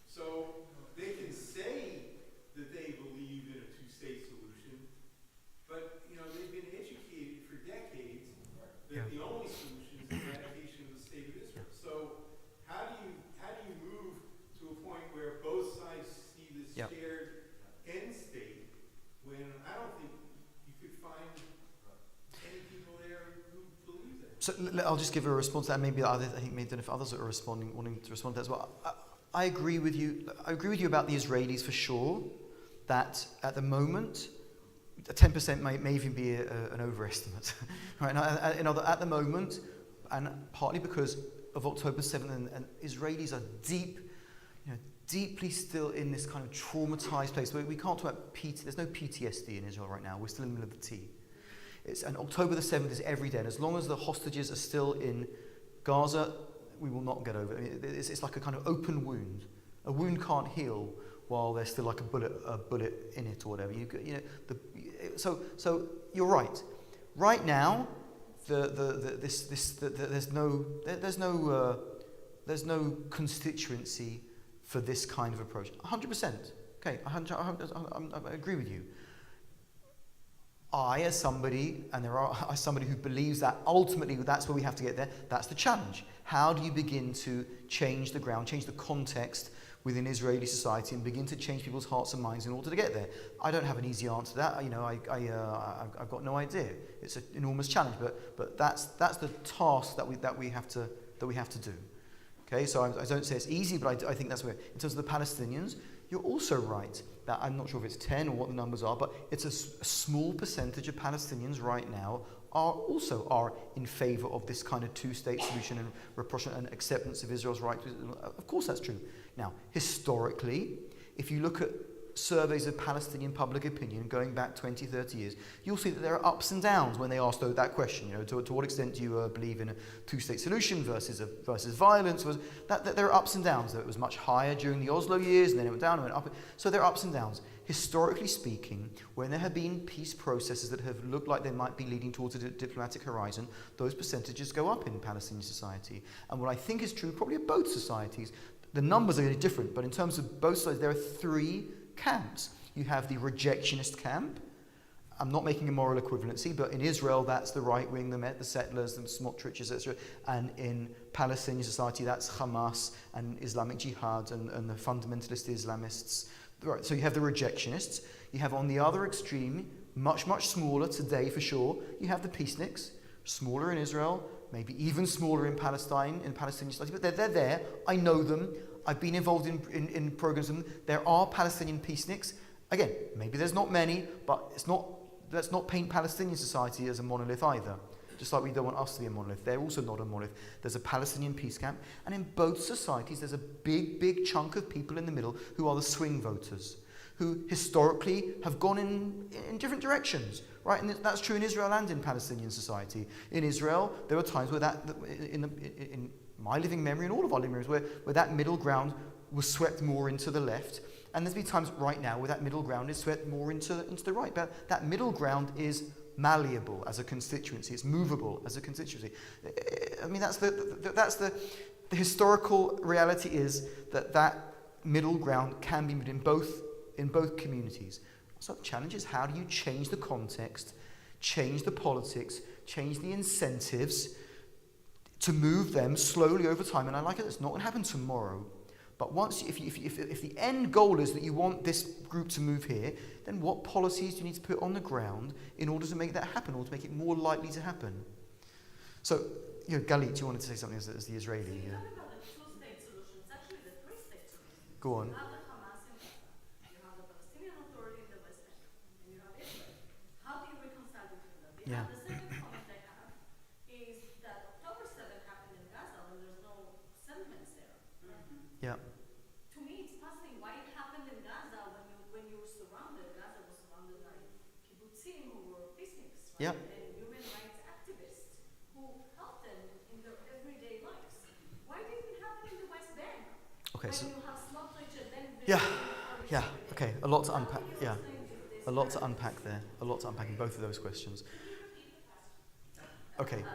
So they can say that they believe in a two-state solution, but they've been educated for decades that the only solution is the eradication of the state of Israel. So how do you move to a point where both sides see this shared end state when I don't think you could find any people there who believe that? So I'll just give a response to that. Maybe I think maybe if others are wanting to respond to that as well. I agree with you. I agree with you about the Israelis for sure. That at the moment, 10% may even be an overestimate, right? Now, at the moment, and partly because of October 7th, and Israelis are deeply still in this kind of traumatized place. We can't talk about there's no PTSD in Israel right now. We're still in the middle of the T. And October the 7th is every day. And as long as the hostages are still in Gaza, we will not get over. I mean, it's like a kind of open wound. A wound can't heal while there's still like a bullet in it or whatever. So you're right. Right now, there's no constituency for this kind of approach. 100%. Okay, I agree with you. As somebody who believes that ultimately that's where we have to get there, that's the challenge. How do you begin to change the ground, change the context within Israeli society and begin to change people's hearts and minds in order to get there? I don't have an easy answer to that. I've got no idea. It's an enormous challenge, but that's the task that we have to do. Okay, so I don't say it's easy, but I think that's where, in terms of the Palestinians, you're also right that I'm not sure if it's 10 or what the numbers are, but it's a small percentage of Palestinians right now are in favor of this kind of two-state solution and repression and acceptance of Israel's right. Of course that's true. Now, historically, if you look at surveys of Palestinian public opinion going back 20, 30 years, you'll see that there are ups and downs when they ask that question. To what extent do you believe in a two-state solution versus violence? That there are ups and downs. That it was much higher during the Oslo years, and then it went down and went up. So there are ups and downs. Historically speaking, when there have been peace processes that have looked like they might be leading towards a diplomatic horizon, those percentages go up in Palestinian society. And what I think is true probably of both societies, the numbers are going to be different, but in terms of both sides, there are three camps. You have the rejectionist camp. I'm not making a moral equivalency, but in Israel, that's the right wing, the settlers, the Smotriches, etc. And in Palestinian society, that's Hamas and Islamic Jihad and the fundamentalist Islamists. Right, so you have the rejectionists. You have on the other extreme, much smaller today for sure, you have the peaceniks, smaller in Israel, maybe even smaller in Palestine, in Palestinian society, but they're there. I know them. I've been involved in programs with them. There are Palestinian peaceniks. Again, maybe there's not many, but let's not paint Palestinian society as a monolith either. Just like we don't want us to be a monolith. They're also not a monolith. There's a Palestinian peace camp. And in both societies, there's a big chunk of people in the middle who are the swing voters, who historically have gone in different directions. Right? And that's true in Israel and in Palestinian society. In Israel, there were times where in my living memory and all of our living memories, where that middle ground was swept more into the left. And there's been times right now where that middle ground is swept more into the right. But that middle ground is malleable as a constituency. It's movable as a constituency. I mean, that's the historical reality is that middle ground can be moved in both communities. So the challenge is, how do you change the context, change the politics, change the incentives to move them slowly over time? And I like it. It's not going to happen tomorrow. But if the end goal is that you want this group to move here, then what policies do you need to put on the ground in order to make that happen, or to make it more likely to happen? So, Galit, you wanted to say something as the Israeli. So you talk about the two-state solution. It's actually the three-state solution. Go on. You have the Hamas in Gaza, you have the Palestinian Authority in the West Bank, and you have Israel. How do you reconcile between them? Yeah. The second comment I have is that October 7 happened in Gaza when there's no settlements there. Yeah. To me, it's puzzling why it happened in Gaza when you were surrounded. Gaza was surrounded by kibbutzim who were peaceniks, right? Yeah. And human rights activists who helped them in their everyday lives. Why didn't it happen in the West Bank? Okay. When So. you have Smotrich and then Yeah. Okay. A lot to unpack. Yeah. A lot to unpack there. A lot to unpack in both of those questions. Okay.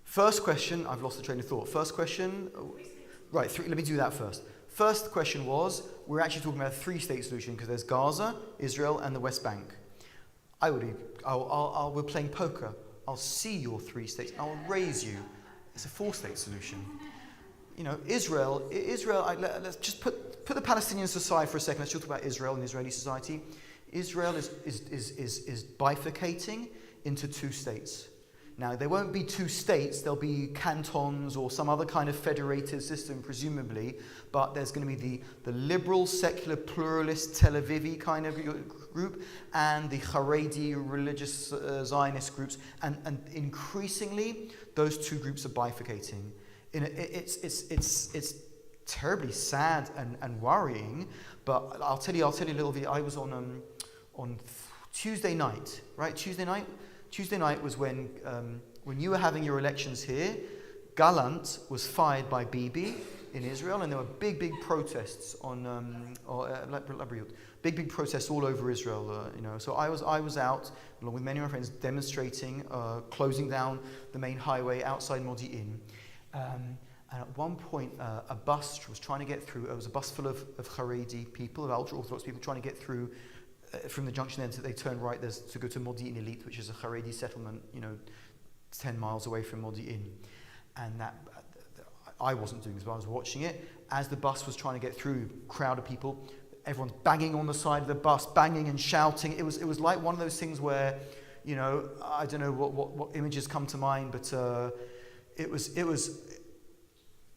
First question, I've lost the train of thought. First question, right, let me do that first. First question was, we're actually talking about a three-state solution because there's Gaza, Israel, and the West Bank. We're playing poker. I'll see your three states, and I'll raise you. It's a four-state solution. Israel, let's just put the Palestinians aside for a second. Let's just talk about Israel and Israeli society. Israel is bifurcating into two states. Now, there won't be two states, there'll be cantons or some other kind of federated system, presumably, but there's going to be the liberal, secular, pluralist, Tel Aviv kind of group, and the Haredi religious Zionist groups, and increasingly, those two groups are bifurcating. It's terribly sad and worrying, but I'll tell you a little bit. I was on Tuesday night, right? Tuesday night, Tuesday night was when you were having your elections here, Gallant was fired by Bibi in Israel, and there were big protests on big protests all over Israel. So I was out along with many of my friends demonstrating, closing down the main highway outside Modi'in. And at one point, a bus was trying to get through. It was a bus full of Haredi people, of ultra-Orthodox people, trying to get through from the junction there. So they turn right to go to Modi'in Elite, which is a Haredi settlement, 10 miles away from Modi'in. And that I wasn't doing this, but I was watching it. As the bus was trying to get through, crowd of people, everyone's banging on the side of the bus, banging and shouting. It was like one of those things where, I don't know what images come to mind, but it was.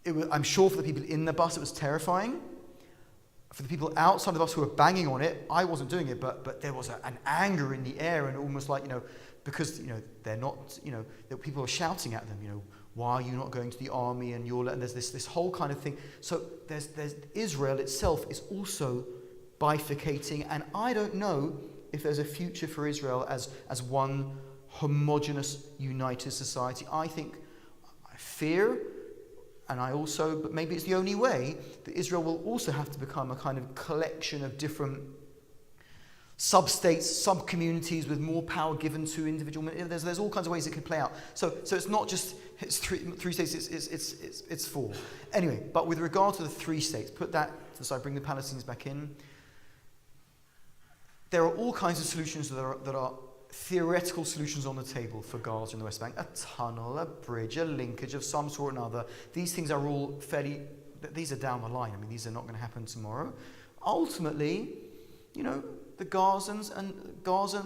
I'm sure for the people in the bus, it was terrifying. For the people outside the bus who were banging on it, I wasn't doing it, but there was an anger in the air, and almost like, because, they're not, that people are shouting at them, why are you not going to the army, and there's this whole kind of thing. So there's Israel itself is also bifurcating, and I don't know if there's a future for Israel as one homogeneous, united society. I fear, and but maybe it's the only way, that Israel will also have to become a kind of collection of different sub-states, sub-communities with more power given to individual. There's all kinds of ways it could play out. So it's not just three states. It's four. Anyway, but with regard to the 3 states, put that to the side. Bring the Palestinians back in. There are all kinds of solutions that are theoretical solutions on the table for Gaza and the West Bank. A tunnel, a bridge, a linkage of some sort or another. These things are all these are down the line. I mean, these are not going to happen tomorrow. Ultimately, the Gaza and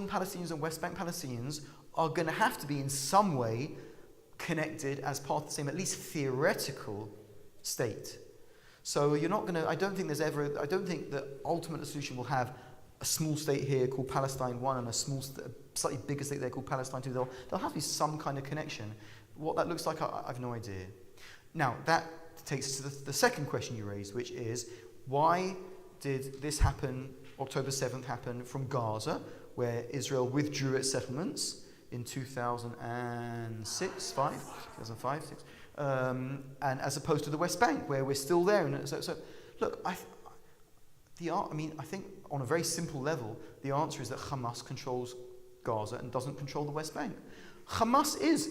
Palestinians and West Bank Palestinians are going to have to be in some way connected as part of the same, at least theoretical, state. So you're not going to, I don't think the ultimate solution will have a small state here called Palestine 1 and a slightly bigger state there called Palestine 2. There'll have to be some kind of connection. What that looks like, I've no idea. Now, that takes us to the second question you raised, which is, why did this happen, October 7th happen from Gaza, where Israel withdrew its settlements in 2005, 6, and as opposed to the West Bank, where we're still there. And so look, I think on a very simple level, the answer is that Hamas controls Gaza and doesn't control the West Bank. Hamas is,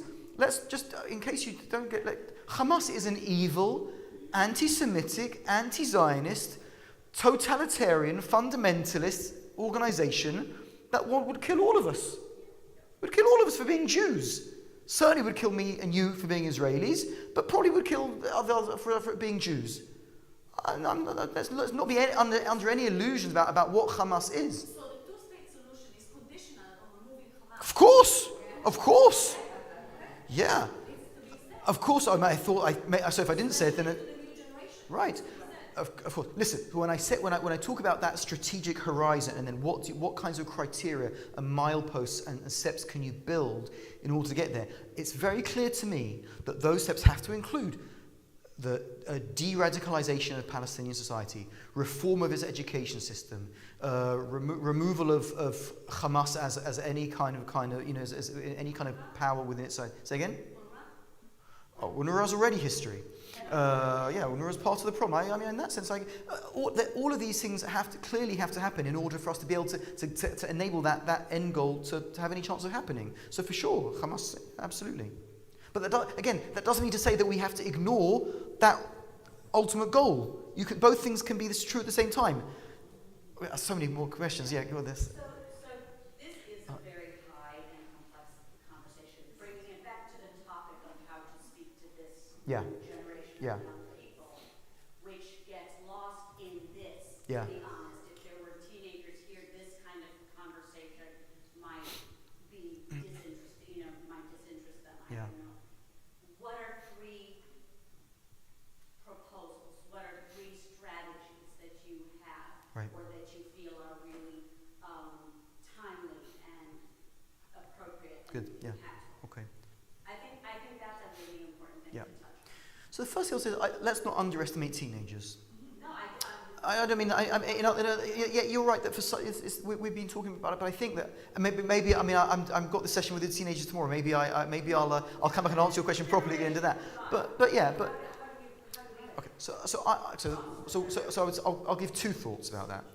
in case you don't get, Hamas is an evil, anti-Semitic, anti-Zionist, totalitarian, fundamentalist organization that would kill all of us. Would kill all of us for being Jews. Certainly would kill me and you for being Israelis, but probably would kill others for being Jews. Let's not be under any illusions about what Hamas is. So the two-state solution is conditional on removing Hamas? Of course. Yeah. Of course. So if I didn't say it, then right. Of course. Listen, when I talk about that strategic horizon, and then what kinds of criteria and mileposts and steps can you build in order to get there, it's very clear to me that those steps have to include the de-radicalization of Palestinian society, reform of its education system, removal of Hamas as any kind of as any kind of power within its side. Say again? UNRWA is already history. UNRWA is part of the problem. I mean, in that sense, all of these things clearly have to happen in order for us to be able to enable that end goal to have any chance of happening. So for sure, Hamas, absolutely. But that doesn't mean to say that we have to ignore that ultimate goal. Both things can be true at the same time. So many more questions. Yeah, go on this. So this is a very high and complex conversation. Bringing it back to the topic of how to speak to this new generation of young people, which gets lost in this. Yeah. To be honest, if there were teenagers here, this kind of conversation might be might disinterest them. I don't know. What are 3 proposals? What are 3 strategies that you have, Right. or that you feel are really timely and appropriate Good. and Yeah. impactful? Okay. I think that's a really important thing Yeah. to touch on. So the first thing I'll say is let's not underestimate teenagers. No, I don't mean, yeah, you're right that we've been talking about it, but I think that maybe I mean, I've got the session with the teenagers tomorrow. Maybe I'll come back and answer your question properly at the end of that. But okay. I'll give two thoughts about that.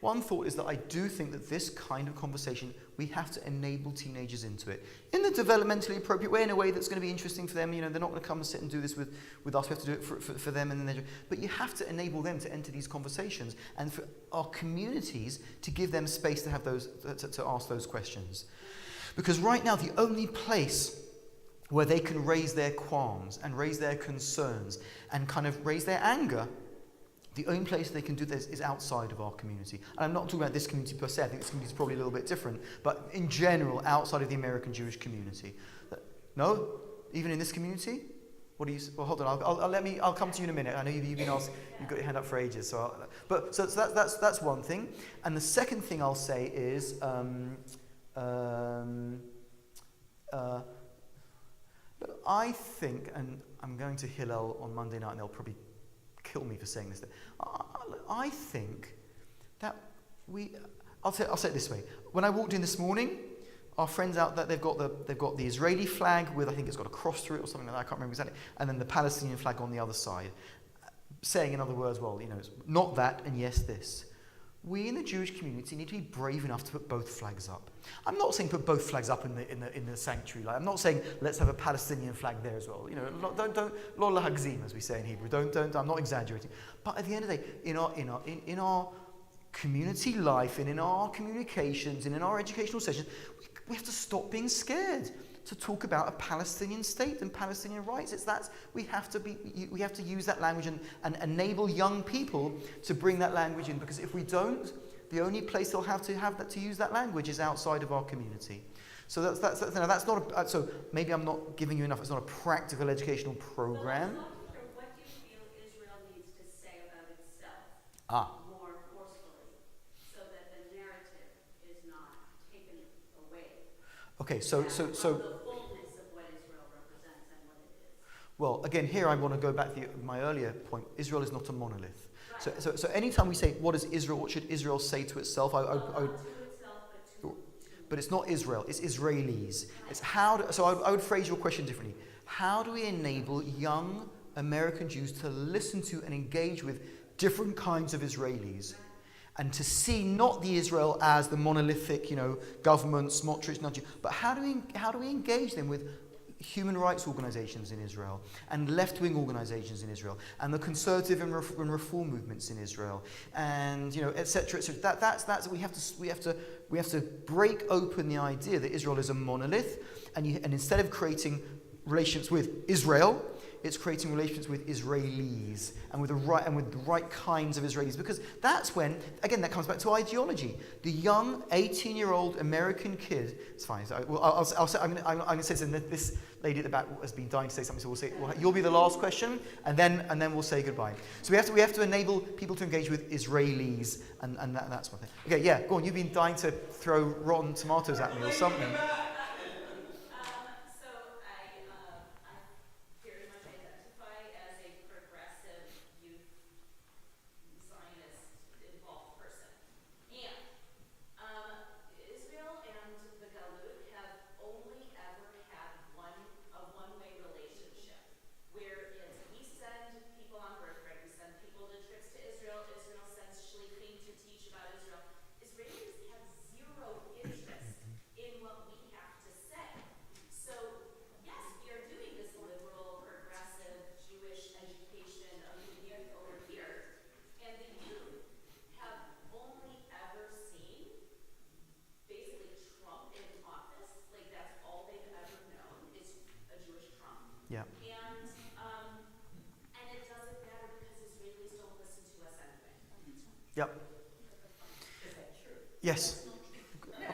One thought is that I do think that this kind of conversation, we have to enable teenagers into it in the developmentally appropriate way, in a way that's going to be interesting for them. You know, they're not going to come and sit and do this with us. We have to do it for them, and then but you have to enable them to enter these conversations, and for our communities to give them space to have those to ask those questions, because right now the only place where they can raise their qualms and raise their concerns and kind of raise their anger, the only place they can do this is outside of our community. And I'm not talking about this community per se. I think this community is probably a little bit different. But in general, outside of the American Jewish community. No? Even in this community? What do you... Well, hold on. I'll come to you in a minute. I know you've been asked... You've got your hand up for ages. So that's one thing. And the second thing I'll say is... I think, and I'm going to Hillel on Monday night, and they'll probably kill me for saying this. I think that I'll say it this way. When I walked in this morning, our friends out there, they've got the Israeli flag with, I think it's got a cross through it or something like that, I can't remember exactly, and then the Palestinian flag on the other side, saying in other words, well, you know, it's not that and yes this. We in the Jewish community need to be brave enough to put both flags up. I'm not saying put both flags up in the sanctuary. Like, I'm not saying let's have a Palestinian flag there as well. You know, don't lo lahagzim, as we say in Hebrew. Don't. I'm not exaggerating. But at the end of the day, in our community life and in our communications and in our educational sessions, we have to stop being scared to talk about a Palestinian state and Palestinian rights. We have to use that language and enable young people to bring that language in, because if we don't, the only place they'll have to use that language is outside of our community. So that's not so maybe I'm not giving you enough. It's not a practical educational program. What do you feel Israel needs to say about itself more forcefully, so that the narrative is not taken away? Okay, so the fullness of what Israel represents and what it is. Well, again, here I want to go back to my earlier point. Israel is not a monolith. Right. So anytime we say, what is Israel, what should Israel say to itself? But it's not Israel, it's Israelis. It's I would phrase your question differently. How do we enable young American Jews to listen to and engage with different kinds of Israelis? And to see not the Israel as the monolithic, government, Smotrich, but how do we engage them with human rights organizations in Israel and left-wing organizations in Israel and the conservative and reform movements in Israel and etc. That's we have to break open the idea that Israel is a monolith, and instead of creating relations with Israel, it's creating relations with Israelis and with the right kinds of Israelis, because that's when, again, that comes back to ideology. The young 18-year-old American kid. It's fine. I'm going to say something. This lady at the back has been dying to say something, so we'll say, you'll be the last question, and then we'll say goodbye. So we have to enable people to engage with Israelis, and that's one thing. Okay, yeah, go on. You've been dying to throw rotten tomatoes at me or something. Yeah. And it doesn't matter because Israelis don't listen to us anyway. Yep. Is that true? Yes.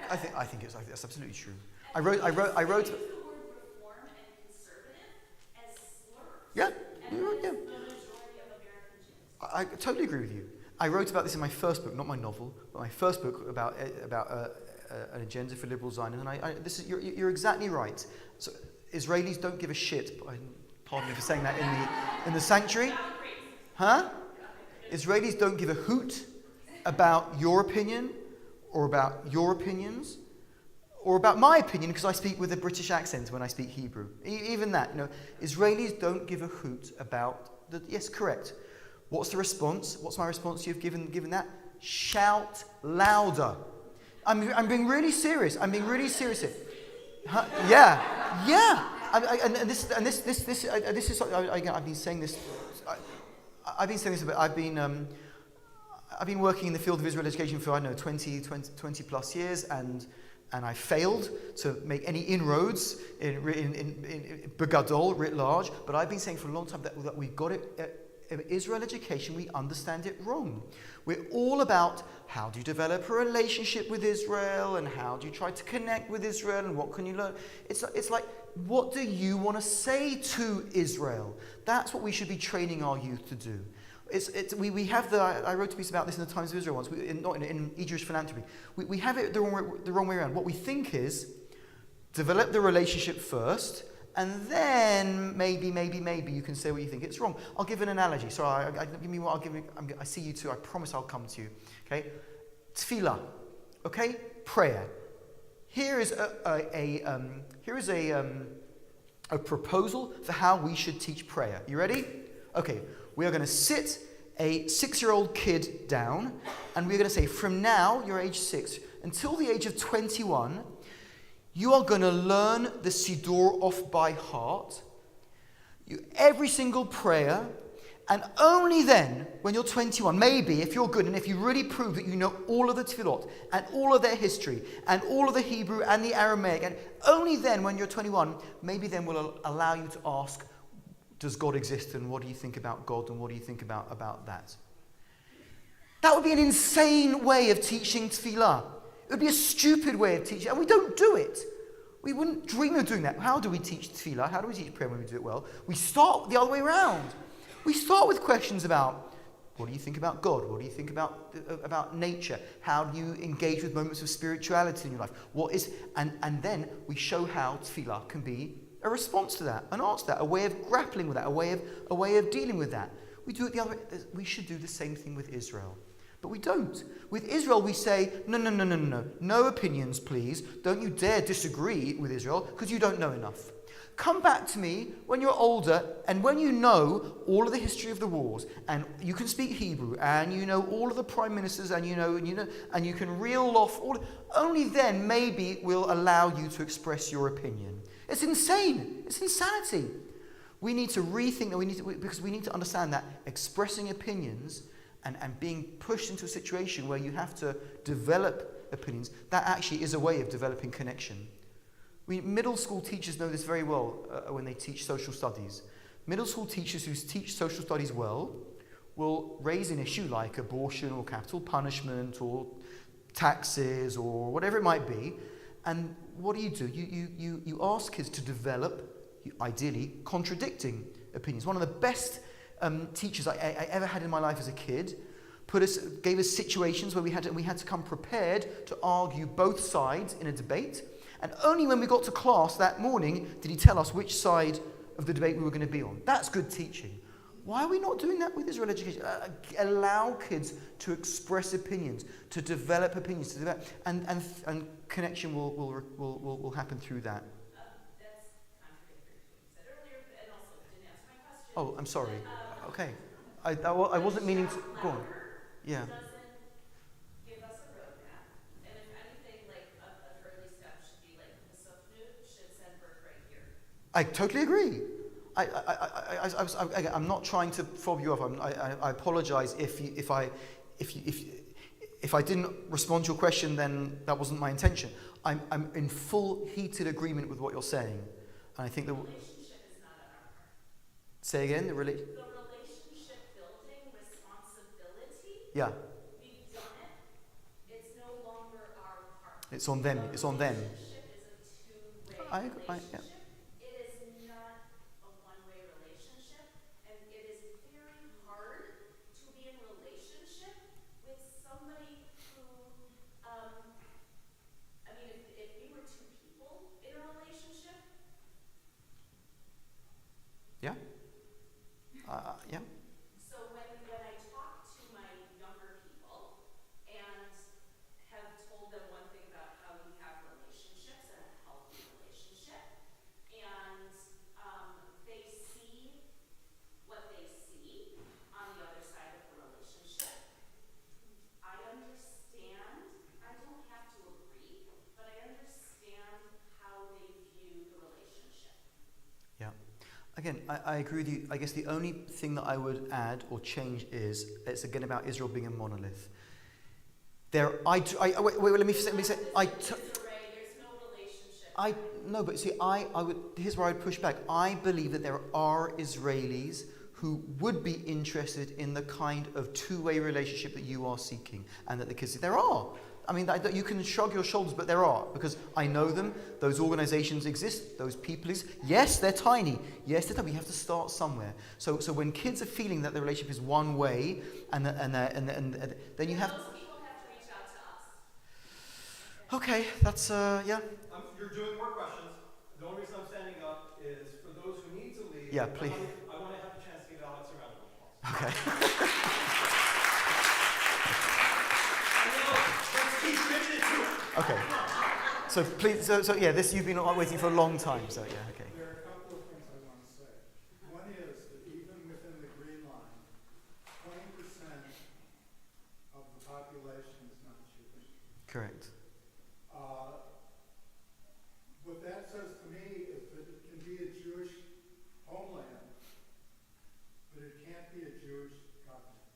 I think that's absolutely true. I wrote. Use the word reform and conservative as slurs. Yeah. And that is the majority of American Jews. I totally agree with you. I wrote about this in my first book, not my novel, but my first book about an agenda for liberal Zionism. And you're exactly right. So Israelis don't give a shit. Pardon me for saying that in the sanctuary. Huh? Israelis don't give a hoot about your opinion or about your opinions or about my opinion because I speak with a British accent when I speak Hebrew. Even that, Israelis don't give a hoot about the, yes, correct. What's the response? What's my response you've given that? Shout louder. I'm being really serious. I'm being really serious here. Huh? Yeah. And this is something I've been saying this. I've been saying this about. I've been working in the field of Israel education for 20 plus years, and I failed to make any inroads in Begadol, writ large. But I've been saying for a long time that we've got it. In Israel education, we understand it wrong. We're all about how do you develop a relationship with Israel and how do you try to connect with Israel and what can you learn. It's like, what do you want to say to Israel? That's what we should be training our youth to do. We have I wrote a piece about this in the Times of Israel once, in E-Jewish Philanthropy. We have it the wrong way around. What we think is, develop the relationship first, and then maybe you can say what you think. It's wrong. I'll give an analogy. So I see you too. I promise I'll come to you. Okay, tefillah. Okay, prayer. Here is a proposal for how we should teach prayer. You ready? Okay, we are going to sit a 6-year-old kid down, and we're going to say, from now, you're age 6, until the age of 21. You are going to learn the Siddur off by heart, every single prayer, and only then, when you're 21, maybe, if you're good, and if you really prove that you know all of the Tefillot, and all of their history, and all of the Hebrew and the Aramaic, and only then, when you're 21, maybe then we'll allow you to ask, does God exist, and what do you think about God, and what do you think about that? That would be an insane way of teaching Tefillah. It would be a stupid way of teaching, and we don't do it. We wouldn't dream of doing that. How do we teach tefillah? How do we teach prayer when we do it well? We start the other way around. We start with questions about, what do you think about God? What do you think about nature? How do you engage with moments of spirituality in your life? And then we show how tefillah can be a response to that, an answer to that, a way of grappling with that, a way of dealing with that. We do it the other way. We should do the same thing with Israel. But we don't. With Israel, we say, no opinions, please. Don't you dare disagree with Israel, because you don't know enough. Come back to me when you're older, and when you know all of the history of the wars, and you can speak Hebrew, and you know all of the prime ministers, and you can reel off all. Only then, maybe we'll allow you to express your opinion. It's insane. It's insanity. We need to rethink that. Because we need to understand that expressing opinions and being pushed into a situation where you have to develop opinions, that actually is a way of developing connection. Middle school teachers know this very well when they teach social studies. Middle school teachers who teach social studies well will raise an issue like abortion or capital punishment or taxes or whatever it might be. And what do? You ask kids to develop, ideally, contradicting opinions. One of the best teachers I ever had in my life as a kid gave us situations where we had to come prepared to argue both sides in a debate, and only when we got to class that morning did he tell us which side of the debate we were going to be on. That's good teaching. Why are we not doing that with Israel education? Allow kids to express opinions, to develop opinions, and connection will happen through that. That's contradictory to what you said earlier, and also didn't answer my question. Oh, I'm sorry. Okay. I wasn't meaning to. Go on. Yeah. Doesn't give us a roadmap, and if anything, like an early step should be like the Sufnut should send birth right here. I totally agree. I'm not trying to fob you off. I apologize if I didn't respond to your question, then that wasn't my intention. I'm in full heated agreement with what you're saying, and I think The relationship is not on our part. Say again. The relationship building responsibility. Yeah. We've done it. It's no longer our part. It's on them. It's on them. The relationship is a two-way relationship. It is not a one-way relationship, and it is very hard to be in relationship with somebody who, if we were two people in a relationship. Yeah. Yeah. So when I talk to Again, I agree with you. I guess the only thing that I would add or change is it's again about Israel being a monolith. Wait, let me say. There's no relationship. No, but see, here's where I'd push back. I believe that there are Israelis who would be interested in the kind of two-way relationship that you are seeking, and that the kids. There are. I mean, you can shrug your shoulders, but there are, because I know them. Those organizations exist. Those people exist. Yes, they're tiny. Yes, they're tiny. We have to start somewhere. So when kids are feeling that the relationship is one way, and then you have. Those people have to reach out to us. Okay, that's yeah. You're doing more questions. The only reason I'm standing up is for those who need to leave. Yeah, please. I want to have the chance to give Alex a round of applause. Okay. Okay. So please, so yeah, this you've been waiting for a long time. So yeah, okay. There are a couple of things I want to say. One is that even within the Green Line, 20% of the population is not Jewish. Correct. What that says to me is that it can be a Jewish homeland, but it can't be a Jewish government.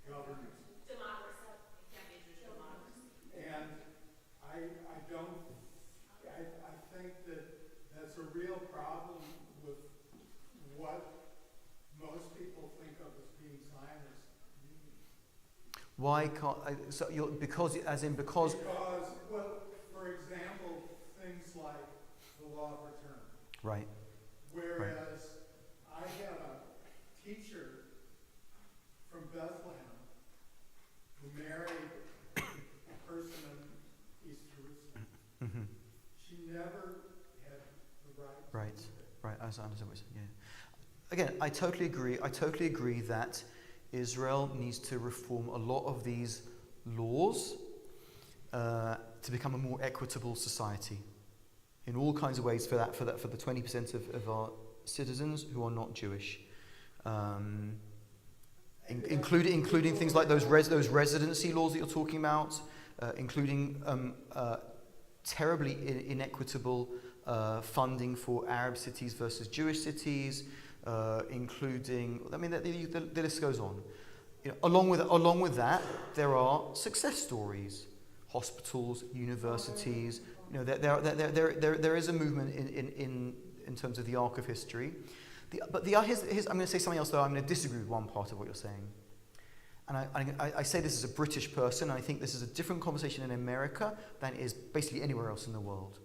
Government. Democracy. It can't be a Jewish democracy. And I think that that's a real problem with what most people think of as being Zionist means. Why can't because Because, well, for example, things like the law of return. right. Whereas I had a teacher from Bethlehem who married a person in East Jerusalem. Mm-hmm. She never had the right. Right. Right. I understand what you're saying. Yeah. Again, I totally agree. I totally agree that Israel needs to reform a lot of these laws to become a more equitable society in all kinds of ways for the 20% of our citizens who are not Jewish, including things like those residency laws that you're talking about, including terribly inequitable funding for Arab cities versus Jewish cities, including, I mean, the list goes on. You know, along with that, there are success stories, hospitals, universities. You know, there is a movement in terms of the arc of history. I'm going to say something else, though. I'm going to disagree with one part of what you're saying. And I say this as a British person, and I think this is a different conversation in America than it is basically anywhere else in the world.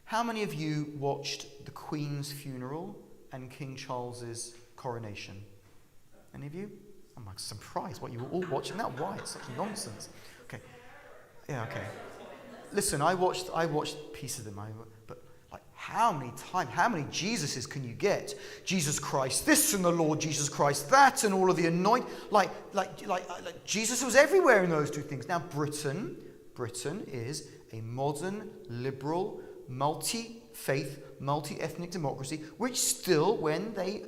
How many of you watched the Queen's funeral and King Charles's coronation? Any of you? I'm like surprised what you were all watching that. Why? It's such nonsense. Okay. Yeah, okay. Listen, I watched pieces of them, but like how many Jesuses can you get? Jesus Christ this and the Lord Jesus Christ that and all of the anoint. Like Jesus was everywhere in those two things. Now Britain is a modern, liberal, multi-faith, multi-ethnic democracy, which still, when they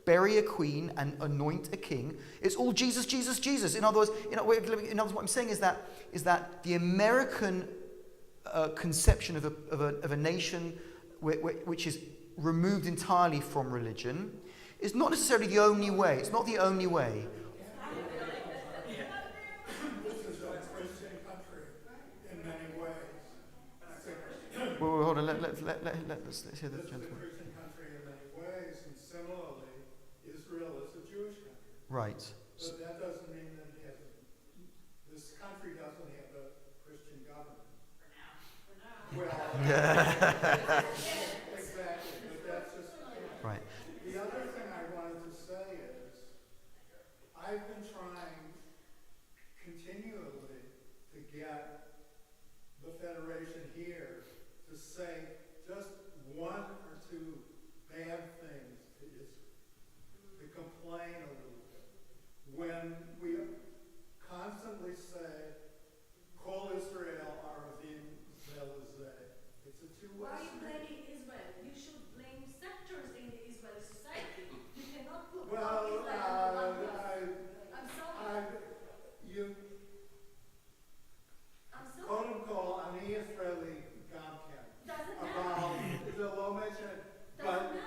bury a queen and anoint a king, it's all Jesus, Jesus, Jesus. In other words, what I'm saying is that the American conception of a nation which is removed entirely from religion is not necessarily the only way. It's not the only way. This is a Christian country in many ways. Well, hold on. Let's hear the This is a gentleman. Christian country in many ways, and similarly, Israel is a Jewish country. Right. But that doesn't mean that this country doesn't have a Christian government. For now. Well, exactly, but that's just the point. Right. The other thing I wanted to say is, I've been trying continually to get the Federation here to say just one or two bad things to Israel, to complain a little bit. When we constantly say, Kol Israel Aravim Zelazeh, it's a two-way Why are you street. blaming Israel? You should blame sectors in the Israeli society. You cannot put all Well, Israel on one bus. I'm sorry. קודם כל, אני ישראלי גם כן. Doesn't אבל matter. זה לא משנה. Doesn't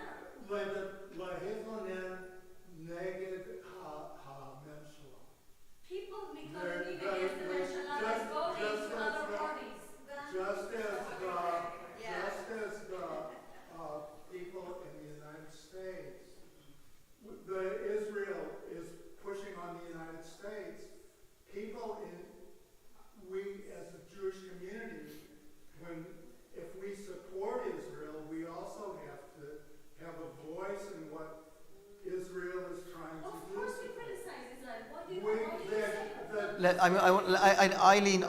voted even yesterday, Shalala is voting to other parties. Just as Yeah. people in the United States, Israel is pushing on the United States. We as a Jewish community, if we support Israel, we also have to have a voice in what Israel is trying to Of do. course we criticize Israel. What do you We-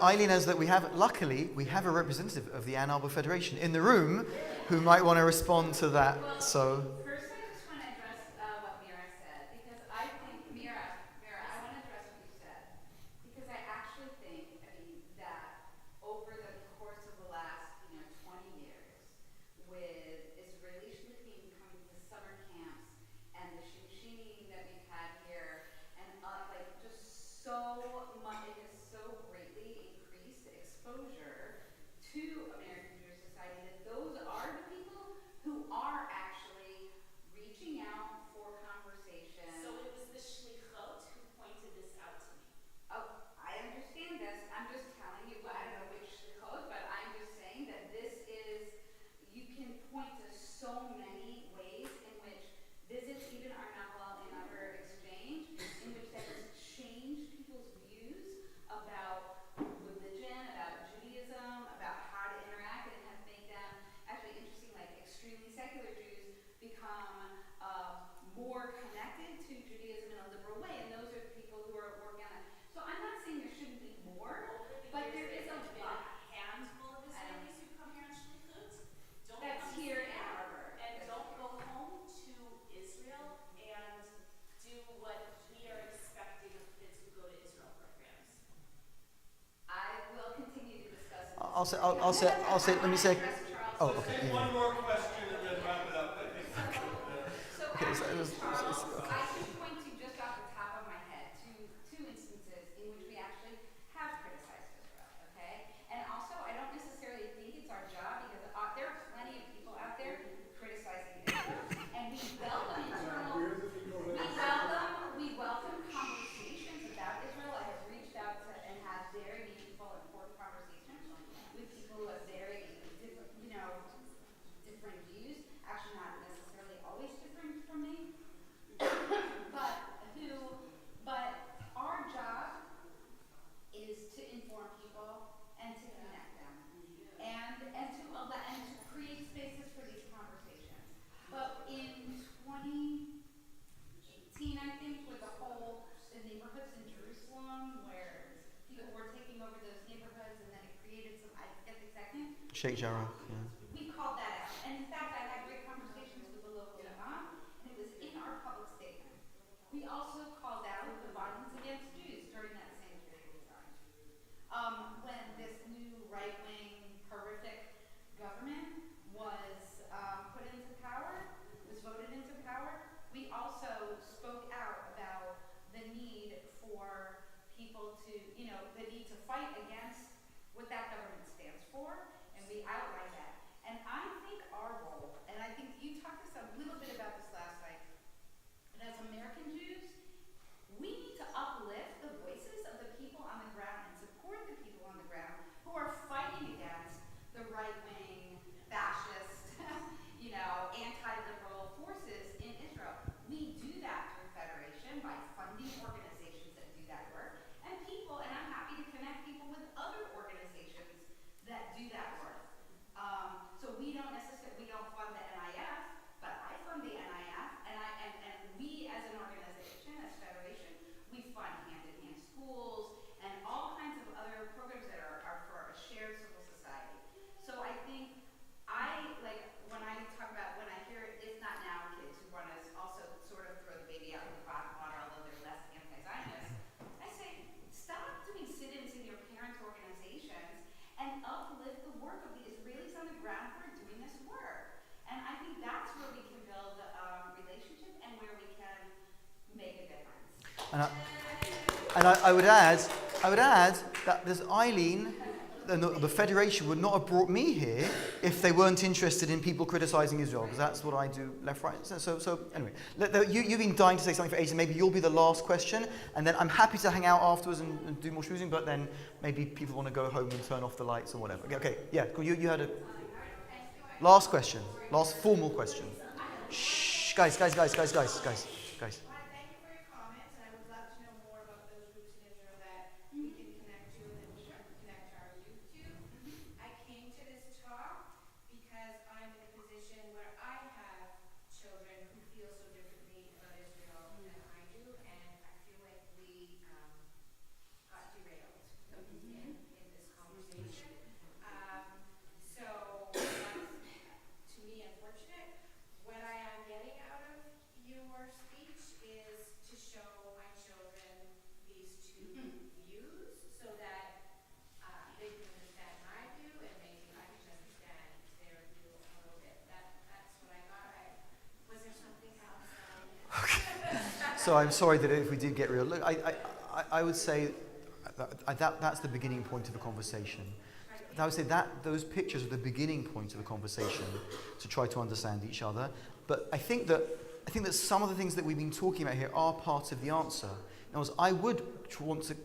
Eileen, as that luckily, we have a representative of the Ann Arbor Federation in the room who might want to respond to that. Well, So, first I just want to address what Mira said, because I think, Mira, I want to address what you said, because I actually think, that over the course of the last, 20 years, with Israeli shluchim coming to summer camps, and the shimshini that we've had here, and just so much, it has so greatly increased exposure to American Jewish society that those are the people who are actually reaching out for conversation. So it was the shlichot who pointed this out to me. Oh, I understand this. I'm just telling you, I don't know which shlichot, but I'm just saying that this is, you can point to so many ways in which visits even are not well in our exchange, in which that has changed people's views about religion, about Judaism, about how to interact, and has made them, actually interesting, like extremely secular Jews become more connected to Judaism in a liberal way, and those are the people who are working on it. So I'm not saying there shouldn't be more, but there is a lot. Handful of Israelis who come here on shlichut. Don't That's come here here in Ann Arbor. and don't go home to Israel and do what we are expecting of kids who go to Israel programs. I will continue to discuss it. I'll say, let me say, oh, okay. Take one more question and then wrap it up. I think. So Okay, actually, so- Charles, okay. I can point to just off the top of my head to two instances in which we actually have criticized Israel, okay? And also, I don't necessarily think it's our job, because there are plenty of people out there criticizing Israel, and we welcome internal, we welcome conversations about Israel. I have reached out to and had very meaningful, important conversations with people who have very different, different views, actually not necessarily always different from me, but our job is to inform people and to connect them, and to create spaces for these conversations. But in 2018, I think, with the neighborhoods in Jerusalem, where people were taking over those neighborhoods, and then it created some, I forget the exact name, Sheikh Jarrah. Yeah. we called that out. And in fact, I had great conversations with the local imam, and it was in our public statement. We also called out the violence against Jews during that same period of time. When this new right-wing, horrific government was put into power, was voted into power, we also spoke out about the need for people to, the need to fight against what that government stands for, and we outlined that. And I think our role, and I think you talked to us a little bit about this last night, but as American Jews, we need to uplift the voices of the people on the ground and support the people on the ground who are fighting against the right-wing, fascist, anti-liberal forces in Israel. We do that through Federation by funding organizations that do that work, and I'm happy to connect people with other organizations that do that work. So we don't fund the NIF, but I fund the NIF, and we as an organization, as Federation, we fund hand-in-hand schools and all kinds of other programs that are for a shared civil society. So I think when I hear If Not Now kids who want to also sort of throw the baby out with the bathwater, although they're less anti-Zionist, I say, stop doing sit-ins in your parents' organizations and uplift the work of the Israelis on the ground who are doing this work. And I think that's where we can build a relationship and where we can make a difference. And I would add that there's Eileen, the Federation would not have brought me here if they weren't interested in people criticizing Israel, because that's what I do, left, right. So anyway, you've been dying to say something for ages. Maybe you'll be the last question, and then I'm happy to hang out afterwards and do more schmoozing, but then maybe people want to go home and turn off the lights or whatever. Okay, yeah, cool. You had a last question, last formal question. Shh, guys. Thank you for your comments, and I would love to know more about those groups in Israel that we can connect to and then we can connect our youth to. I came to this talk because I'm in a position where I have children who feel so differently about Israel than I do, and I feel like we got derailed in this conversation. So that's, to me, unfortunate. What I am getting out of your speech is to show my children these two views so that they can understand my view and maybe I can understand their view a little bit. That's what I got. Was there something else that I So I'm sorry that if we did get real. Look, I would say that's the beginning point of a conversation. I would say that those pictures are the beginning point of a conversation to try to understand each other. But I think that some of the things that we've been talking about here are part of the answer. Now, I would want to,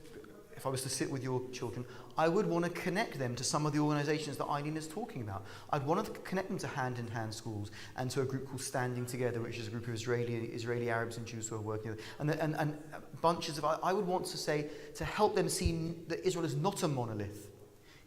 if I was to sit with your children, I would want to connect them to some of the organisations that Eileen is talking about. I'd want to connect them to hand-in-hand schools and to a group called Standing Together, which is a group of Israeli Arabs and Jews who are working together, and bunches of. I would want to say to help them see that Israel is not a monolith.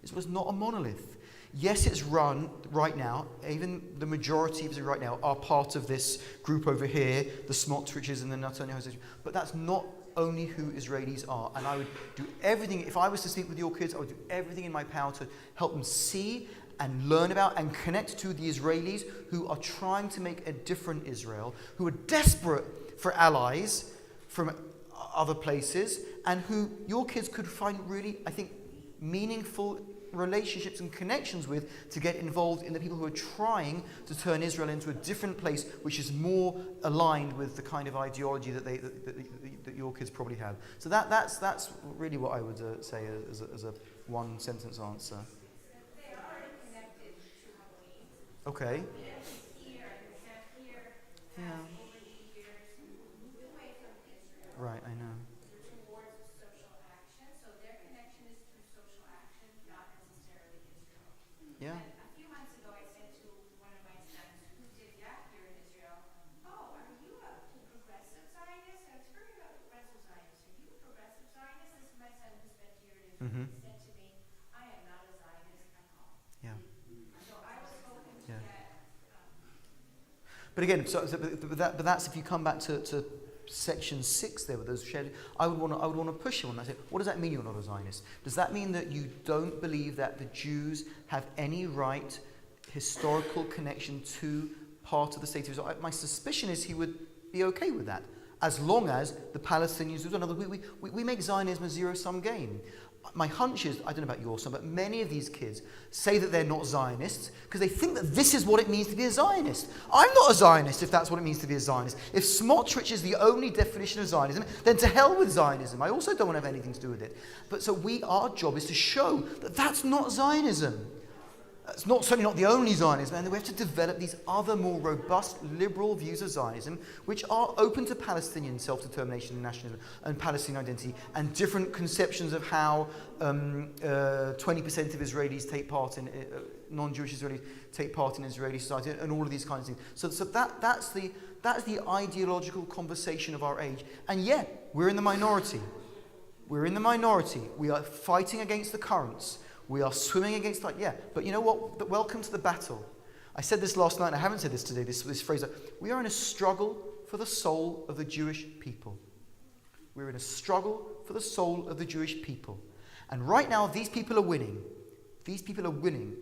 Israel is not a monolith. Yes, it's run right now, even the majority of it right now are part of this group over here, the Smotriches and the Netanyahus, but that's not only who Israelis are. And I would do everything, if I was to speak with your kids, I would do everything in my power to help them see and learn about and connect to the Israelis who are trying to make a different Israel, who are desperate for allies from other places, and who your kids could find really, I think, meaningful relationships and connections with to get involved in the people who are trying to turn Israel into a different place which is more aligned with the kind of ideology that your kids probably have. So that's really what I would say as a one sentence answer. They are already connected to Halloween. Okay. Here, Yeah. over the years, moved away from Israel. Right, I know. Towards social action. So their connection is through social action, not necessarily Israel. Yeah. And a few months ago, I said to one of my sons who did that here in Israel, "Oh, are you a progressive Zionist? I was hearing about progressive Zionists. Are you a progressive Zionist?" This is my son who spent a year in Israel. Mm-hmm. He said to me, "I am not a Zionist at all." Yeah. So I was hoping to Yeah. get. But again, but that's if you come back to section 6 there with those shared, I would want to push you on that. Say, what does that mean you're not a Zionist? Does that mean that you don't believe that the Jews have any right, historical connection to part of the state of Israel? My suspicion is he would be okay with that, as long as the Palestinians do. In other words, we make Zionism a zero-sum game. My hunch is, I don't know about your son, but many of these kids say that they're not Zionists because they think that this is what it means to be a Zionist. I'm not a Zionist if that's what it means to be a Zionist. If Smotrich is the only definition of Zionism, then to hell with Zionism. I also don't want to have anything to do with it. But so our job is to show that that's not Zionism. It's certainly not the only Zionism, and we have to develop these other more robust liberal views of Zionism, which are open to Palestinian self-determination and nationalism and Palestinian identity, and different conceptions of how 20% of Israelis take part in non-Jewish Israelis take part in Israeli society, and all of these kinds of things. So that's the ideological conversation of our age. And yeah, we're in the minority. We're in the minority. We are fighting against the currents. We are swimming against that, yeah. But you know what? Welcome to the battle. I said this last night, and I haven't said this today, this phrase. We are in a struggle for the soul of the Jewish people. We're in a struggle for the soul of the Jewish people. And right now, these people are winning. These people are winning.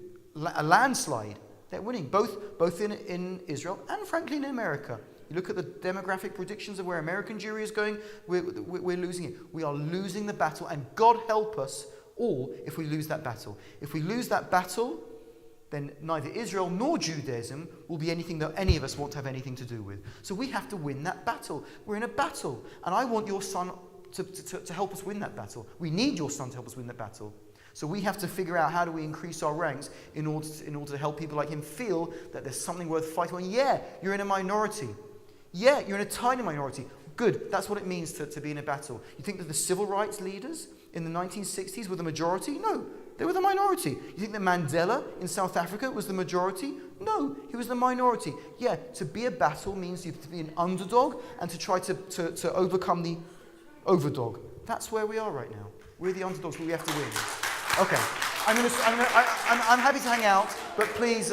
A landslide. They're winning, both in Israel and, frankly, in America. You look at the demographic predictions of where American Jewry is going, we're losing it. We are losing the battle, and God help us all if we lose that battle. If we lose that battle, then neither Israel nor Judaism will be anything that any of us want to have anything to do with. So we have to win that battle. We're in a battle. And I want your son to help us win that battle. We need your son to help us win that battle. So we have to figure out how do we increase our ranks in order to help people like him feel that there's something worth fighting for. And yeah, you're in a minority. Yeah, you're in a tiny minority. Good, that's what it means to be in a battle. You think that the civil rights leaders in the 1960s were the majority? No, they were the minority. You think that Mandela in South Africa was the majority? No, he was the minority. Yeah, to be a battle means you have to be an underdog and to try to overcome the overdog. That's where we are right now. We're the underdogs, but we have to win. Okay, I'm happy to hang out, but please...